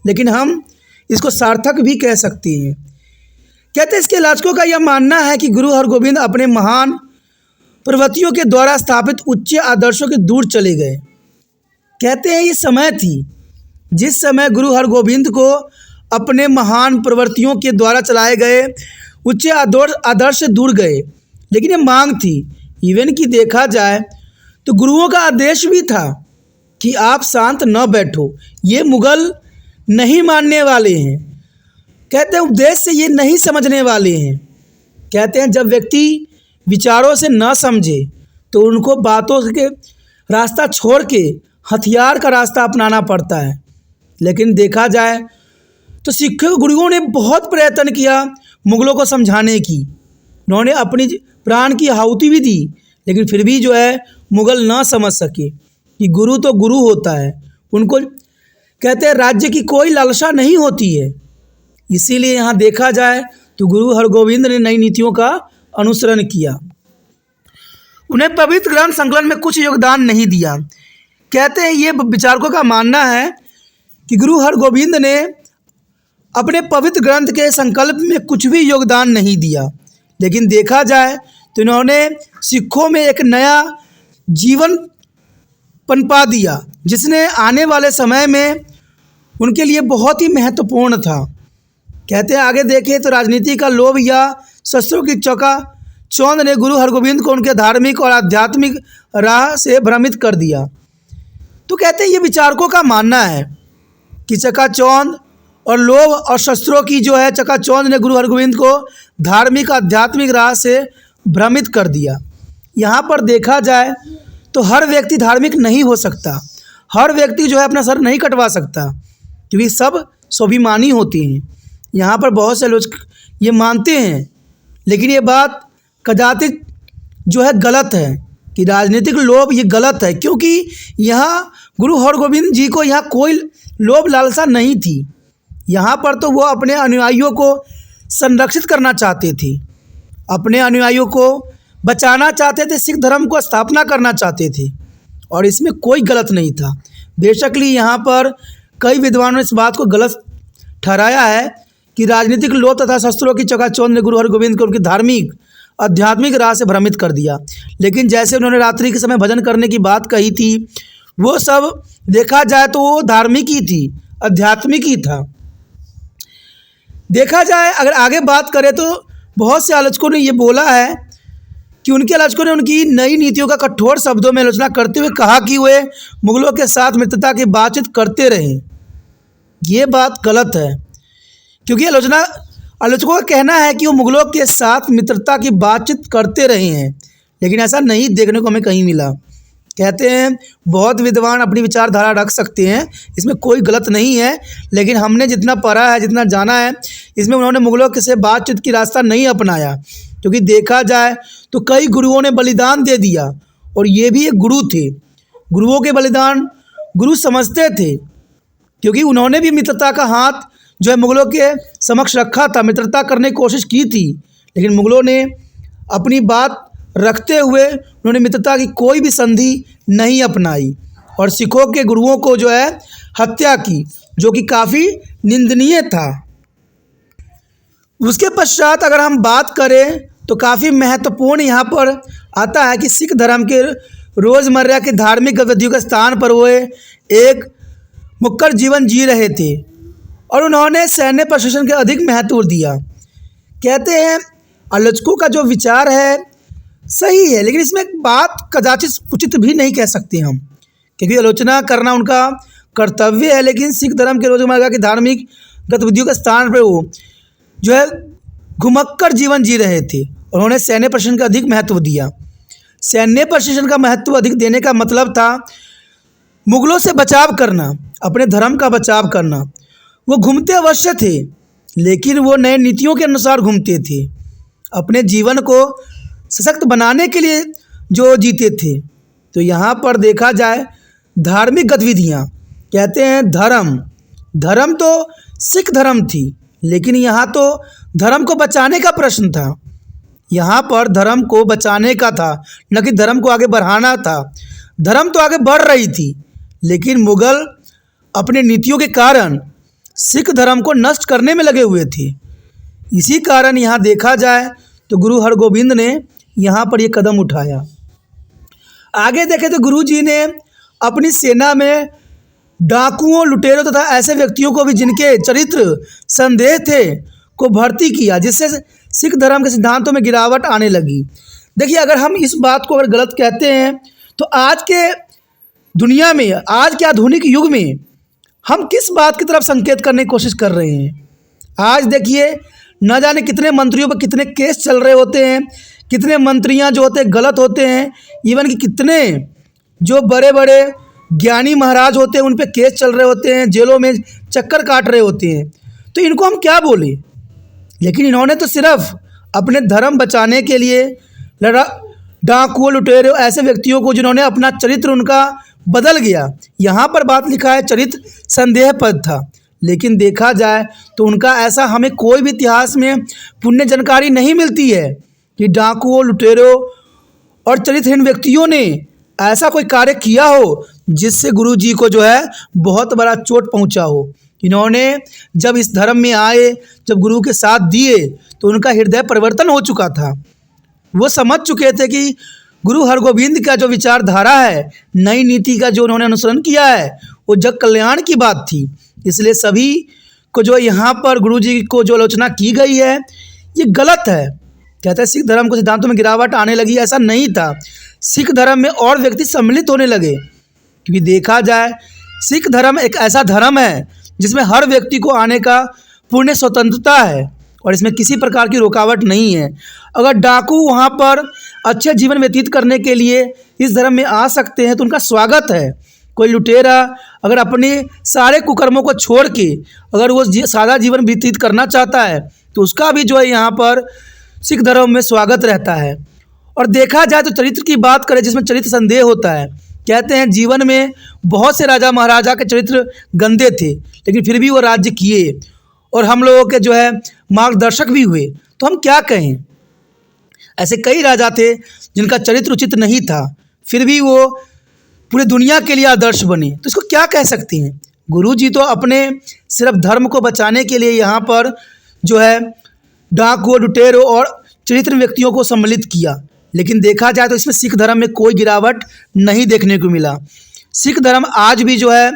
लेकिन हम इसको सार्थक भी कह सकते हैं। कहते हैं इसके आलोचकों का यह मानना है कि गुरु हरगोविंद अपने महान प्रवृत्तियों के द्वारा स्थापित उच्च आदर्शों के दूर चले गए। कहते हैं ये समय थी जिस समय गुरु हरगोविंद को अपने महान प्रवृत्तियों के द्वारा चलाए गए उच्च आदर्श से दूर गए, लेकिन ये मांग थी। इवन कि देखा जाए तो गुरुओं का आदेश भी था कि आप शांत न बैठो, ये मुगल नहीं मानने वाले हैं। कहते हैं उपदेश से ये नहीं समझने वाले हैं। कहते हैं जब व्यक्ति विचारों से न समझे तो उनको बातों के रास्ता छोड़ के हथियार का रास्ता अपनाना पड़ता है। लेकिन देखा जाए तो सिख गुरुओं ने बहुत प्रयत्न किया मुगलों को समझाने की। उन्होंने अपनी प्राण की आहुति भी दी, लेकिन फिर भी जो है मुगल ना समझ सके कि गुरु तो गुरु होता है। उनको कहते हैं राज्य की कोई लालसा नहीं होती है। इसीलिए यहाँ देखा जाए तो गुरु हरगोविंद ने नई नीतियों का अनुसरण किया। उन्हें पवित्र ग्रंथ संकलन में कुछ योगदान नहीं दिया। कहते हैं ये विचारकों का मानना है कि गुरु हरगोविंद ने अपने पवित्र ग्रंथ के संकल्प में कुछ भी योगदान नहीं दिया, लेकिन देखा जाए तो इन्होंने सिखों में एक नया जीवन पनपा दिया, जिसने आने वाले समय में उनके लिए बहुत ही महत्वपूर्ण था। कहते हैं आगे देखें तो राजनीति का लोभ या शस्त्रों की चकाचौंध ने गुरु हरगोविंद को उनके धार्मिक और आध्यात्मिक राह से भ्रमित कर दिया। तो कहते हैं ये विचारकों का मानना है कि चकाचौंध और लोभ और शस्त्रों की जो है चकाचौंध ने गुरु हरगोविंद को धार्मिक आध्यात्मिक राह से भ्रमित कर दिया। यहाँ पर देखा जाए तो हर व्यक्ति धार्मिक नहीं हो सकता, हर व्यक्ति जो है अपना सर नहीं कटवा सकता, क्योंकि सब स्वाभिमानी होते हैं। यहाँ पर बहुत से लोग ये मानते हैं, लेकिन ये बात कदाचित जो है गलत है कि राजनीतिक लोभ ये गलत है, क्योंकि यहाँ गुरु हरगोविंद जी को यहाँ कोई लोभ लालसा नहीं थी। यहाँ पर तो वो अपने अनुयायियों को संरक्षित करना चाहते थे, अपने अनुयायियों को बचाना चाहते थे, सिख धर्म को स्थापना करना चाहते थे, और इसमें कोई गलत नहीं था। बेशक यहाँ पर कई विद्वानों ने इस बात को गलत ठहराया है कि राजनीतिक लोभ तथा शस्त्रों की चकाचौंध ने गुरु हरगोविंद को उनकी धार्मिक आध्यात्मिक राह से भ्रमित कर दिया। लेकिन जैसे उन्होंने रात्रि के समय भजन करने की बात कही थी, वो सब देखा जाए तो वो धार्मिक ही थी, आध्यात्मिक ही था। देखा जाए अगर आगे बात करें तो बहुत से आलोचकों ने ये बोला है कि उनके आलोचकों ने उनकी नई नीतियों का कठोर शब्दों में आलोचना करते हुए कहा कि वे मुगलों के साथ मित्रता की बातचीत करते रहे। ये बात गलत है, क्योंकि आलोचकों का कहना है कि वो मुगलों के साथ मित्रता की बातचीत करते रहे हैं, लेकिन ऐसा नहीं देखने को हमें कहीं मिला। कहते हैं बहुत विद्वान अपनी विचारधारा रख सकते हैं, इसमें कोई गलत नहीं है, लेकिन हमने जितना पढ़ा है, जितना जाना है, इसमें उन्होंने मुगलों के से बातचीत की रास्ता नहीं अपनाया। क्योंकि देखा जाए तो कई गुरुओं ने बलिदान दे दिया और ये भी एक गुरु थे। गुरुओं के बलिदान गुरु समझते थे, क्योंकि उन्होंने भी मित्रता का हाथ जो है मुगलों के समक्ष रखा था, मित्रता करने की कोशिश की थी, लेकिन मुगलों ने अपनी बात रखते हुए उन्होंने मित्रता की कोई भी संधि नहीं अपनाई और सिखों के गुरुओं को जो है हत्या की, जो कि काफ़ी निंदनीय था। उसके पश्चात अगर हम बात करें तो काफ़ी महत्वपूर्ण यहाँ पर आता है कि सिख धर्म के रोज़मर्रा के धार्मिक गतिविधियों के स्थान पर वो एक मुक्कर जीवन जी रहे थे और उन्होंने सैन्य प्रशासन के अधिक महत्व दिया। कहते हैं आलोचकों का जो विचार है सही है, लेकिन इसमें एक बात कदाचित उचित भी नहीं कह सकते हम, क्योंकि आलोचना करना उनका कर्तव्य है, लेकिन सिख धर्म के रोज़मर्रा की धार्मिक गतिविधियों के स्थान पर वो जो है घुमक्कर जीवन जी रहे थे। उन्होंने सैन्य प्रशासन का अधिक महत्व दिया। सैन्य प्रशासन का महत्व अधिक देने का मतलब था मुगलों से बचाव करना, अपने धर्म का बचाव करना। वो घूमते अवश्य थे, लेकिन वो नए नीतियों के अनुसार घूमते थे, अपने जीवन को सशक्त बनाने के लिए जो जीते थे। तो यहाँ पर देखा जाए धार्मिक गतिविधियाँ, कहते हैं धर्म तो सिख धर्म थी, लेकिन यहाँ तो धर्म को बचाने का प्रश्न था। यहाँ पर धर्म को बचाने का था, न कि धर्म को आगे बढ़ाना था। धर्म तो आगे बढ़ रही थी, लेकिन मुगल अपने नीतियों के कारण सिख धर्म को नष्ट करने में लगे हुए थे। इसी कारण यहाँ देखा जाए तो गुरु हरगोविंद ने यहाँ पर ये कदम उठाया। आगे देखें तो गुरु जी ने अपनी सेना में डाकुओं, लुटेरों तथा ऐसे व्यक्तियों को भी जिनके चरित्र संदेह थे को भर्ती किया, जिससे सिख धर्म के सिद्धांतों में गिरावट आने लगी। देखिए, अगर हम इस बात को अगर गलत कहते हैं तो आज के दुनिया में, आज के आधुनिक युग में हम किस बात की तरफ संकेत करने की कोशिश कर रहे हैं। आज देखिए, न जाने कितने मंत्रियों पर कितने केस चल रहे होते हैं, कितने मंत्रियां जो होते हैं गलत होते हैं, इवन कि कितने जो बड़े बड़े ज्ञानी महाराज होते हैं उन पे केस चल रहे होते हैं, जेलों में चक्कर काट रहे होते हैं। तो इनको हम क्या बोले, लेकिन इन्होंने तो सिर्फ अपने धर्म बचाने के लिए डाकुओं, लुटेरों, ऐसे व्यक्तियों को जिन्होंने अपना चरित्र उनका बदल गया। यहाँ पर बात लिखा है चरित्र संदेह पद था, लेकिन देखा जाए तो उनका ऐसा हमें कोई भी इतिहास में पुण्य जानकारी नहीं मिलती है कि डाकुओं, लुटेरों और चरित्रहीन व्यक्तियों ने ऐसा कोई कार्य किया हो जिससे गुरु जी को जो है बहुत बड़ा चोट पहुंचा हो। इन्होंने जब इस धर्म में आए, जब गुरु के साथ दिए, तो उनका हृदय परिवर्तन हो चुका था। वो समझ चुके थे कि गुरु हरगोविंद का जो विचारधारा है, नई नीति का जो उन्होंने अनुसरण किया है, वो जग कल्याण की बात थी। इसलिए सभी को जो यहाँ पर गुरु जी को जो आलोचना की गई है ये गलत है। कहते हैं सिख धर्म को सिद्धांतों में गिरावट आने लगी, ऐसा नहीं था। सिख धर्म में और व्यक्ति सम्मिलित होने लगे, क्योंकि देखा जाए सिख धर्म एक ऐसा धर्म है जिसमें हर व्यक्ति को आने का पूर्ण स्वतंत्रता है और इसमें किसी प्रकार की रुकावट नहीं है। अगर डाकू वहाँ पर अच्छे जीवन व्यतीत करने के लिए इस धर्म में आ सकते हैं तो उनका स्वागत है। कोई लुटेरा अगर अपने सारे कुकर्मों को छोड़ के अगर वो सादा जीवन व्यतीत करना चाहता है तो उसका भी जो है यहाँ पर सिख धर्म में स्वागत रहता है। और देखा जाए तो चरित्र की बात करें, जिसमें चरित्र संदेह होता है। कहते हैं जीवन में बहुत से राजा महाराजा के चरित्र गंदे थे, लेकिन फिर भी वो राज्य किए और हम लोगों के जो है मार्गदर्शक भी हुए। तो हम क्या कहें, ऐसे कई राजा थे जिनका चरित्र उचित नहीं था, फिर भी वो पूरी दुनिया के लिए आदर्श बने। तो इसको क्या कह सकते हैं। गुरु जी तो अपने सिर्फ धर्म को बचाने के लिए यहाँ पर जो है डाकुओं, लुटेरों और चरित्र व्यक्तियों को सम्मिलित किया, लेकिन देखा जाए तो इसमें सिख धर्म में कोई गिरावट नहीं देखने को मिला। सिख धर्म आज भी जो है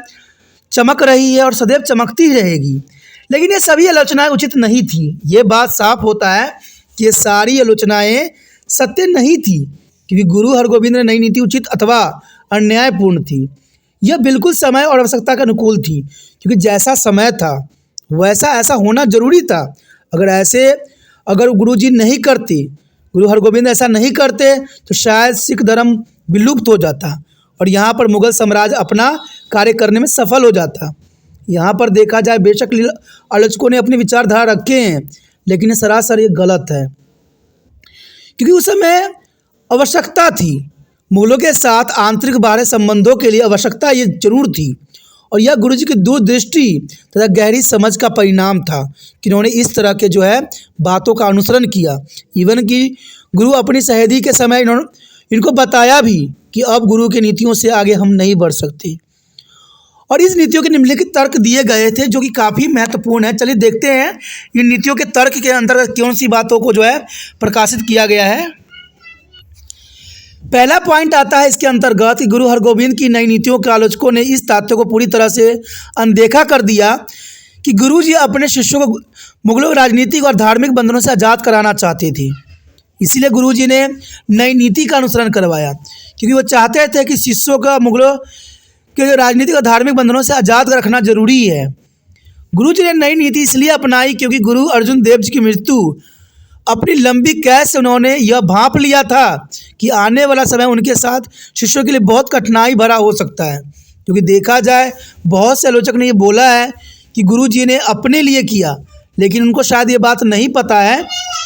चमक रही है और सदैव चमकती रहेगी। लेकिन ये सभी आलोचनाएं उचित नहीं थी। ये बात साफ होता है कि ये सारी आलोचनाएं सत्य नहीं थी, क्योंकि गुरु हरगोविंद ने नई नीति उचित अथवा अन्यायपूर्ण थी। यह बिल्कुल समय और आवश्यकता के अनुकूल थी, क्योंकि जैसा समय था वैसा ऐसा होना जरूरी था। अगर गुरुजी नहीं करते, गुरु हरगोविंद ऐसा नहीं करते तो शायद सिख धर्म विलुप्त हो जाता। और यहाँ पर मुगल साम्राज्य अपना कार्य करने में सफल हो जाता। यहाँ पर देखा जाए बेशक आलोचकों ने अपनी विचारधारा रखे हैं, लेकिन ये सरासर ये गलत है, क्योंकि उस समय आवश्यकता थी मुगलों के साथ आंतरिक बाहरी संबंधों के लिए, आवश्यकता ये जरूर थी। और यह गुरु जी की दूरदृष्टि तथा गहरी समझ का परिणाम था कि इन्होंने इस तरह के जो है बातों का अनुसरण किया। इवन कि गुरु अपनी शहीदी के समय इनको बताया भी कि अब गुरु की नीतियों से आगे हम नहीं बढ़ सकते। और इस नीतियों के निम्नलिखित तर्क दिए गए थे जो कि काफ़ी महत्वपूर्ण है। चलिए देखते हैं इन नीतियों के तर्क के अंतर्गत कौन सी बातों को जो है प्रकाशित किया गया है। पहला पॉइंट आता है इसके अंतर्गत कि गुरु हरगोबिंद की नई नीतियों के आलोचकों ने इस तथ्य को पूरी तरह से अनदेखा कर दिया कि गुरु जी अपने शिष्यों को मुगलों के राजनीतिक और धार्मिक बंधनों से आज़ाद कराना चाहते थे। इसीलिए गुरु जी ने नई नीति का अनुसरण करवाया, क्योंकि वो चाहते थे कि शिष्यों का मुगलों के राजनीतिक और धार्मिक बंधनों से आज़ाद रखना जरूरी है। गुरु जी ने नई नीति इसलिए अपनाई क्योंकि गुरु अर्जुन देव जी की मृत्यु अपनी लंबी कैद से उन्होंने यह भांप लिया था कि आने वाला समय उनके साथ शिष्यों के लिए बहुत कठिनाई भरा हो सकता है। क्योंकि देखा जाए बहुत से आलोचक ने ये बोला है कि गुरु जी ने अपने लिए किया, लेकिन उनको शायद ये बात नहीं पता है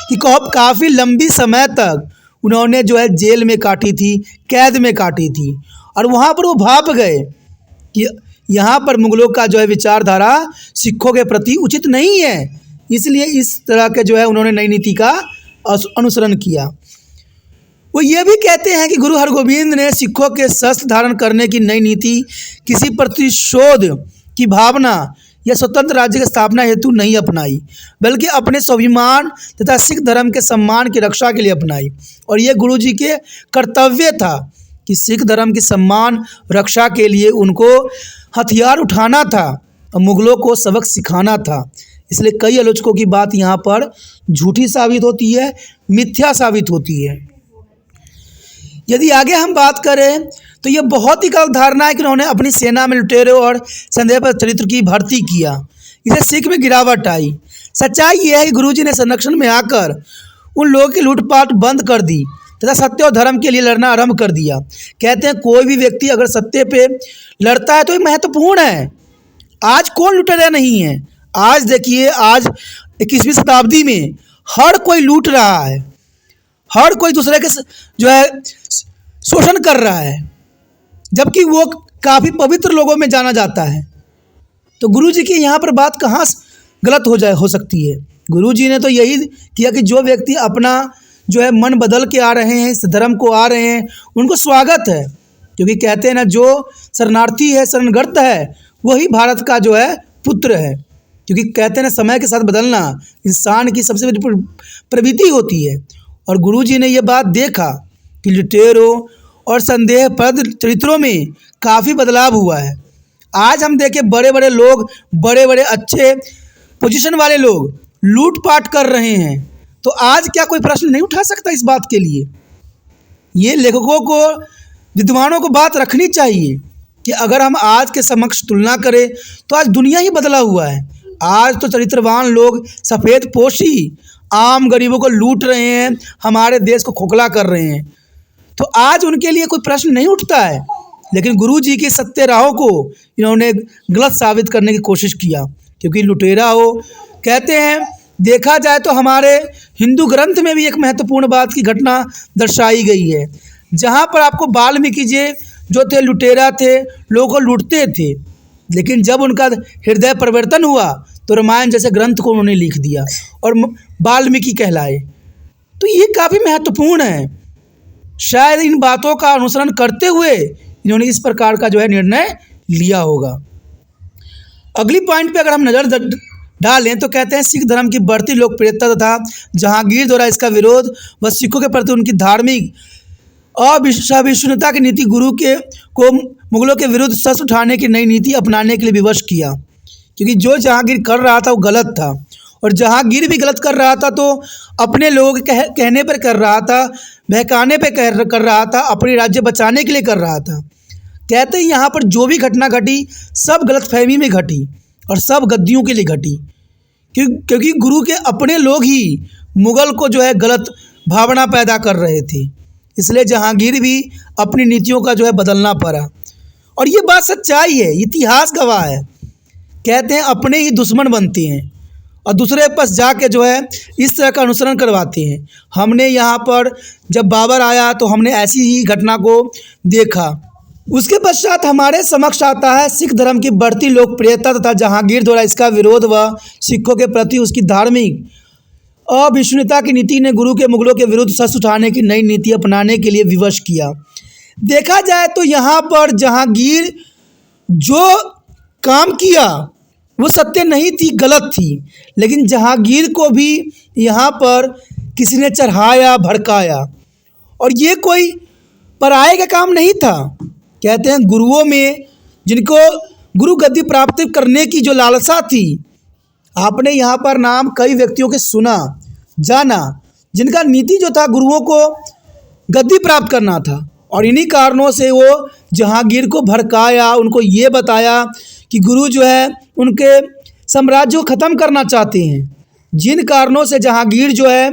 कि काफ़ी लंबी समय तक उन्होंने जो है जेल में काटी थी, कैद में काटी थी, और वहाँ पर वो भाप गए कि यहाँ पर मुगलों का जो है विचारधारा सिखों के प्रति उचित नहीं है। इसलिए इस तरह के जो है उन्होंने नई नीति का अनुसरण किया। वो ये भी कहते हैं कि गुरु हरगोबिंद ने सिखों के शस्त्र धारण करने की नई नीति किसी प्रतिशोध की भावना या स्वतंत्र राज्य की स्थापना हेतु नहीं अपनाई, बल्कि अपने स्वाभिमान तथा सिख धर्म के सम्मान की रक्षा के लिए अपनाई। और ये गुरु जी के कर्तव्य था कि सिख धर्म की सम्मान रक्षा के लिए उनको हथियार उठाना था और मुगलों को सबक सिखाना था। इसलिए कई आलोचकों की बात यहाँ पर झूठी साबित होती है, मिथ्या साबित होती है। यदि आगे हम बात करें तो यह बहुत ही गलत धारणा है कि उन्होंने अपनी सेना में लुटेरों और संदेह चरित्र की भर्ती किया, इसे सिख में गिरावट आई। सच्चाई यह है कि गुरुजी ने संरक्षण में आकर उन लोगों की लूटपाट बंद कर दी तथा सत्य और धर्म के लिए लड़ना आरंभ कर दिया। कहते हैं कोई भी व्यक्ति अगर सत्य पे लड़ता है तो ये महत्वपूर्ण है। आज कौन लुटेरा नहीं है? आज देखिए, आज 21वीं शताब्दी में हर कोई लूट रहा है, हर कोई दूसरे के जो है शोषण कर रहा है, जबकि वो काफ़ी पवित्र लोगों में जाना जाता है। तो गुरुजी की यहाँ पर बात कहाँ गलत हो सकती है? गुरुजी ने तो यही किया कि जो व्यक्ति अपना जो है मन बदल के आ रहे हैं, इस धर्म को आ रहे हैं, उनको स्वागत है। क्योंकि कहते हैं ना, जो शरणार्थी है, शरणगत है, वही भारत का जो है पुत्र है। क्योंकि कहते हैं ना, समय के साथ बदलना इंसान की सबसे बड़ी प्रवृत्ति होती है। और गुरुजी ने यह बात देखा कि लुटेरों और संदेहप्रद चरित्रों में काफ़ी बदलाव हुआ है। आज हम देखें बड़े बड़े लोग, बड़े बड़े अच्छे पोजीशन वाले लोग लूटपाट कर रहे हैं, तो आज क्या कोई प्रश्न नहीं उठा सकता इस बात के लिए? ये लेखकों को, विद्वानों को बात रखनी चाहिए कि अगर हम आज के समक्ष तुलना करें तो आज दुनिया ही बदला हुआ है। आज तो चरित्रवान लोग सफ़ेद पोशी आम गरीबों को लूट रहे हैं, हमारे देश को खोखला कर रहे हैं। तो आज उनके लिए कोई प्रश्न नहीं उठता है। लेकिन गुरुजी की सत्य राहों को इन्होंने गलत साबित करने की कोशिश किया। क्योंकि लुटेरा हो, कहते हैं, देखा जाए तो हमारे हिंदू ग्रंथ में भी एक महत्वपूर्ण बात की घटना दर्शाई गई है, जहाँ पर आपको वाल्मीकि जी जो थे लुटेरा थे, लोगों को लूटते थे, लेकिन जब उनका हृदय परिवर्तन हुआ तो रामायण जैसे ग्रंथ को उन्होंने लिख दिया और वाल्मीकि कहलाए। तो ये काफ़ी महत्वपूर्ण है। शायद इन बातों का अनुसरण करते हुए इन्होंने इस प्रकार का जो है निर्णय लिया होगा। अगली पॉइंट पे अगर हम नज़र डालें तो कहते हैं सिख धर्म की बढ़ती लोकप्रियता तथा जहांगीर द्वारा इसका विरोध व सिखों के प्रति उनकी धार्मिक अविश्वसनीयता की नीति गुरु को मुगलों के विरुद्ध शस्त्र उठाने की नई नीति अपनाने के लिए विवश किया। क्योंकि जो जहांगीर कर रहा था वो गलत था, और जहांगीर भी गलत कर रहा था तो अपने लोगों के कहने पर कर रहा था, बहकाने पे कर रहा था, अपने राज्य बचाने के लिए कर रहा था। कहते हैं यहाँ पर जो भी घटना घटी सब गलतफहमी में घटी और सब गद्दियों के लिए घटी, क्योंकि गुरु के अपने लोग ही मुगल को जो है गलत भावना पैदा कर रहे थे। इसलिए जहांगीर भी अपनी नीतियों का जो है बदलना पड़ा। और ये बात सच्चाई है, इतिहास गवाह है। कहते हैं अपने ही दुश्मन बनते हैं और दूसरे के पास जाके जो है इस तरह का अनुसरण करवाते हैं। हमने यहाँ पर जब बाबर आया तो हमने ऐसी ही घटना को देखा। उसके पश्चात हमारे समक्ष आता है सिख धर्म की बढ़ती लोकप्रियता तथा जहांगीर द्वारा इसका विरोध व सिखों के प्रति उसकी धार्मिक अविश्वसनीयता की नीति ने गुरु के मुगलों के विरुद्ध शस्त्र उठाने की नई नीति अपनाने के लिए विवश किया। देखा जाए तो यहाँ पर जहांगीर जो काम किया वो सत्य नहीं थी, गलत थी, लेकिन जहांगीर को भी यहाँ पर किसी ने चढ़ाया भड़काया और ये कोई पराये का काम नहीं था। कहते हैं गुरुओं में जिनको गुरु गद्दी प्राप्त करने की जो लालसा थी, आपने यहाँ पर नाम कई व्यक्तियों के सुना जाना जिनका नीति जो था गुरुओं को गद्दी प्राप्त करना था और इन्हीं कारणों से वो जहांगीर को भड़काया, उनको ये बताया कि गुरु जो है उनके साम्राज्य को ख़त्म करना चाहते हैं, जिन कारणों से जहांगीर जो है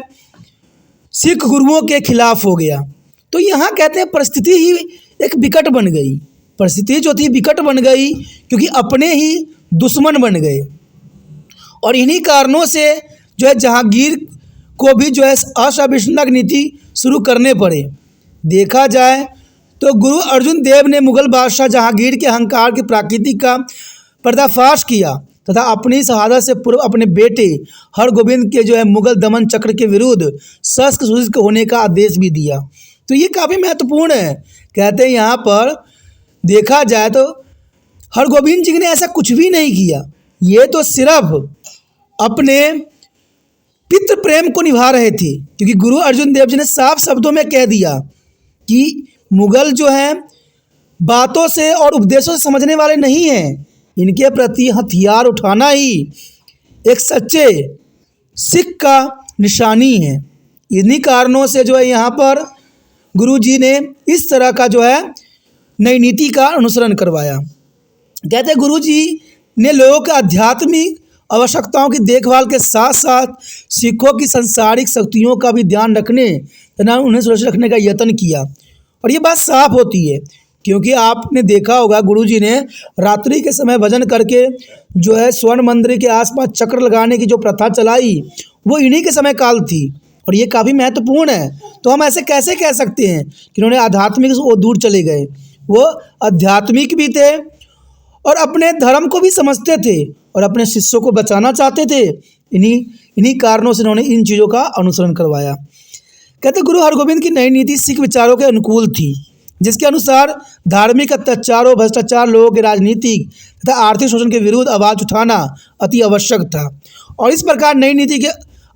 सिख गुरुओं के खिलाफ हो गया। तो यहाँ कहते हैं परिस्थिति ही एक विकट बन गई, परिस्थिति जो थी विकट बन गई क्योंकि अपने ही दुश्मन बन गए और इन्हीं कारणों से जो है जहांगीर को भी जो है असहिष्णुता की नीति शुरू करने पड़े। देखा जाए तो गुरु अर्जुन देव ने मुगल बादशाह जहांगीर के अहंकार की प्रकृति का पर्दाफाश किया तथा अपनी शहादत से पूर्व अपने बेटे हरगोविंद के जो है मुगल दमन चक्र के विरुद्ध सशक्त सुसज्जित होने का आदेश भी दिया। तो ये काफ़ी महत्वपूर्ण है। कहते हैं यहाँ पर देखा जाए तो हरगोविंद जी ने ऐसा कुछ भी नहीं किया, ये तो सिर्फ अपने पितृ प्रेम को निभा रहे थे, क्योंकि गुरु अर्जुन देव जी ने साफ शब्दों में कह दिया कि मुगल जो हैं बातों से और उपदेशों से समझने वाले नहीं हैं, इनके प्रति हथियार उठाना ही एक सच्चे सिख का निशानी है। इन्हीं कारणों से जो है यहाँ पर गुरु जी ने इस तरह का जो है नई नीति का अनुसरण करवाया। कहते हैं गुरु जी ने लोगों के आध्यात्मिक आवश्यकताओं की देखभाल के साथ साथ सिखों की सांसारिक शक्तियों का भी ध्यान रखने तथा उन्हें सुरक्षित रखने का यत्न किया। और ये बात साफ होती है क्योंकि आपने देखा होगा गुरुजी ने रात्रि के समय भजन करके जो है स्वर्ण मंदिर के आसपास चक्र लगाने की जो प्रथा चलाई वो इन्हीं के समय काल थी और ये काफ़ी महत्वपूर्ण है। तो हम ऐसे कैसे कह सकते हैं कि उन्होंने आध्यात्मिक से वो दूर चले गए, वो आध्यात्मिक भी थे और अपने धर्म को भी समझते थे और अपने शिष्यों को बचाना चाहते थे। इन्हीं कारणों से उन्होंने इन चीज़ों का अनुसरण करवाया। कहते गुरु हरगोविंद की नई नीति सिख विचारों के अनुकूल थी, जिसके अनुसार धार्मिक अत्याचारों, भ्रष्टाचार, लोगों के राजनीतिक तथा आर्थिक शोषण के विरुद्ध आवाज़ उठाना अति आवश्यक था। और इस प्रकार नई नीति के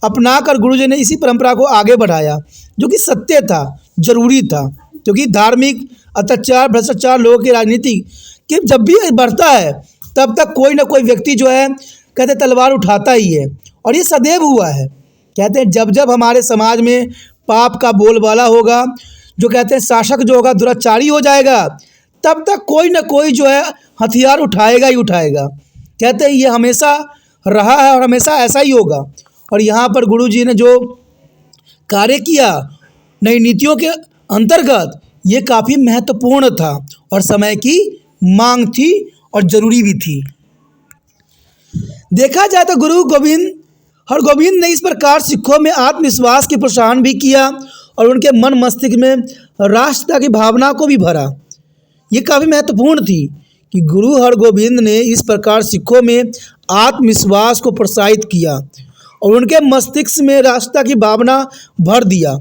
अपनाकर गुरुजी ने इसी परंपरा को आगे बढ़ाया जो कि सत्य था, जरूरी था, क्योंकि धार्मिक अत्याचार, भ्रष्टाचार, लोगों की राजनीति कि जब भी बढ़ता है तब तक कोई ना कोई व्यक्ति जो है कहते तलवार उठाता ही है और ये सदैव हुआ है। कहते हैं जब जब हमारे समाज में पाप का बोलबाला होगा, जो कहते हैं शासक जो होगा दुराचारी हो जाएगा, तब तक कोई ना कोई जो है हथियार उठाएगा ही उठाएगा। कहते हैं ये हमेशा रहा है और हमेशा ऐसा ही होगा। और यहाँ पर गुरुजी ने जो कार्य किया नई नीतियों के अंतर्गत, ये काफ़ी महत्वपूर्ण था और समय की मांग थी और ज़रूरी भी थी। देखा जाए तो गुरु हरगोविंद ने इस प्रकार सिखों में आत्मविश्वास की प्रोत्साहन भी किया और उनके मन मस्तिष्क में राष्ट्रता की भावना को भी भरा। ये काफ़ी महत्वपूर्ण थी कि गुरु हरगोविंद ने इस प्रकार सिखों में आत्मविश्वास को प्रोत्साहित किया और उनके मस्तिष्क में राष्ट्रता की भावना भर दिया।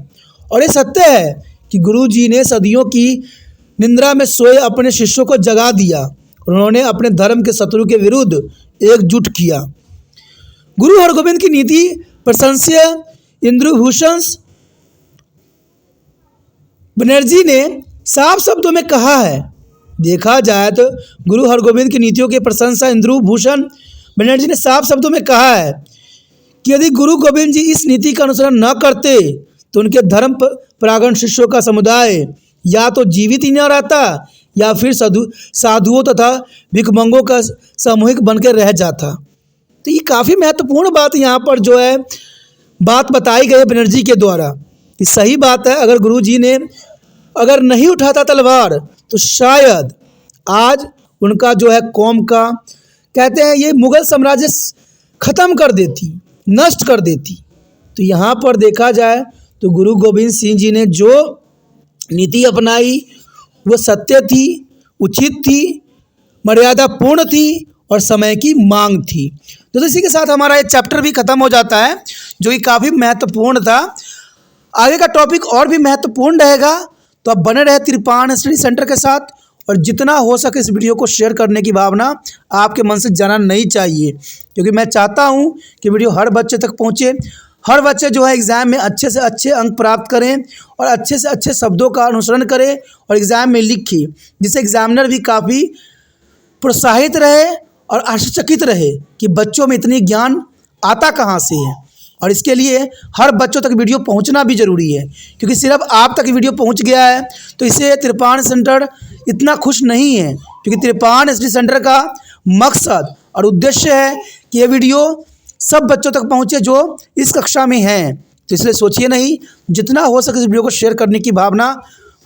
और ये सत्य है कि गुरु जी ने सदियों की निंद्रा में सोए अपने शिष्यों को जगा दिया और उन्होंने अपने धर्म के शत्रु के विरुद्ध एकजुट किया। गुरु हरगोविंद की नीति प्रशंसनीय इंद्रभूषण बनर्जी ने साफ शब्दों में कहा है। देखा जाए तो गुरु हरगोविंद की नीतियों की प्रशंसा इंद्रभूषण बनर्जी ने साफ शब्दों में कहा है कि यदि गुरु गोविंद जी इस नीति का अनुसरण न करते तो उनके धर्म परागण शिष्यों का समुदाय या तो जीवित ही न रहता या फिर साधुओं तथा भिखमंगों का सामूहिक बनकर रह जाता। तो ये काफ़ी महत्वपूर्ण बात यहाँ पर जो है बात बताई गई बनर्जी के द्वारा कि सही बात है। अगर गुरु जी ने अगर नहीं उठाता तलवार तो शायद आज उनका जो है कौम का कहते हैं ये मुग़ल साम्राज्य ख़त्म कर देती, नष्ट कर देती। तो यहाँ पर देखा जाए तो गुरु गोविंद सिंह जी ने जो नीति अपनाई वो सत्य थी, उचित थी, मर्यादापूर्ण थी और समय की मांग थी। तो इसी के साथ हमारा ये चैप्टर भी ख़त्म हो जाता है, जो कि काफ़ी महत्वपूर्ण था। आगे का टॉपिक और भी महत्वपूर्ण रहेगा, तो आप बने रहे तिरपान स्टडी सेंटर के साथ। और जितना हो सके इस वीडियो को शेयर करने की भावना आपके मन से जाना नहीं चाहिए, क्योंकि मैं चाहता हूँ कि वीडियो हर बच्चे तक पहुँचे, हर बच्चे जो है एग्ज़ाम में अच्छे से अच्छे अंक प्राप्त करें और अच्छे से अच्छे शब्दों का अनुसरण करें और एग्ज़ाम में लिखें, जिससे एग्जामिनर भी काफ़ी प्रोत्साहित रहे और आश्चर्यचकित रहे कि बच्चों में इतनी ज्ञान आता कहाँ से है। और इसके लिए हर बच्चों तक वीडियो पहुंचना भी ज़रूरी है, क्योंकि सिर्फ आप तक वीडियो पहुंच गया है तो इससे तिरपान सेंटर इतना खुश नहीं है, क्योंकि तिरपान स्टडी सेंटर का मकसद और उद्देश्य है कि ये वीडियो सब बच्चों तक पहुंचे जो इस कक्षा में हैं। तो इसलिए सोचिए नहीं, जितना हो सके इस वीडियो को शेयर करने की भावना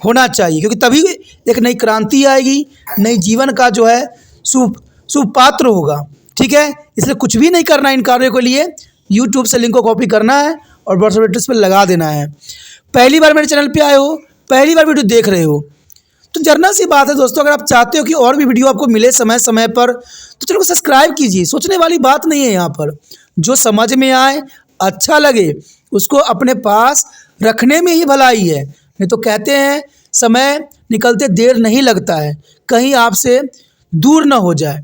होना चाहिए, क्योंकि तभी एक नई क्रांति आएगी, नई जीवन का जो है सुपात्र होगा। ठीक है, इसलिए कुछ भी नहीं करना इन कार्यों के लिए, यूट्यूब से लिंक को कॉपी करना है और व्हाट्सएप एड्रेस पर लगा देना है। पहली बार मेरे चैनल पे आए हो, पहली बार वीडियो देख रहे हो, तो जर्नल सी बात है दोस्तों, अगर आप चाहते हो कि और भी वीडियो आपको मिले समय समय पर, तो चलो सब्सक्राइब कीजिए। सोचने वाली बात नहीं है यहाँ पर, जो समझ में आए, अच्छा लगे, उसको अपने पास रखने में ही भलाई है। नहीं तो कहते हैं समय निकलते देर नहीं लगता है, कहीं आपसे दूर ना हो जाए।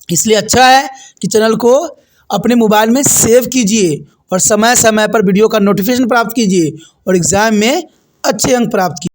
इसलिए अच्छा है कि चैनल को अपने मोबाइल में सेव कीजिए और समय समय पर वीडियो का नोटिफिकेशन प्राप्त कीजिए और एग्ज़ाम में अच्छे अंक प्राप्त कीजिए।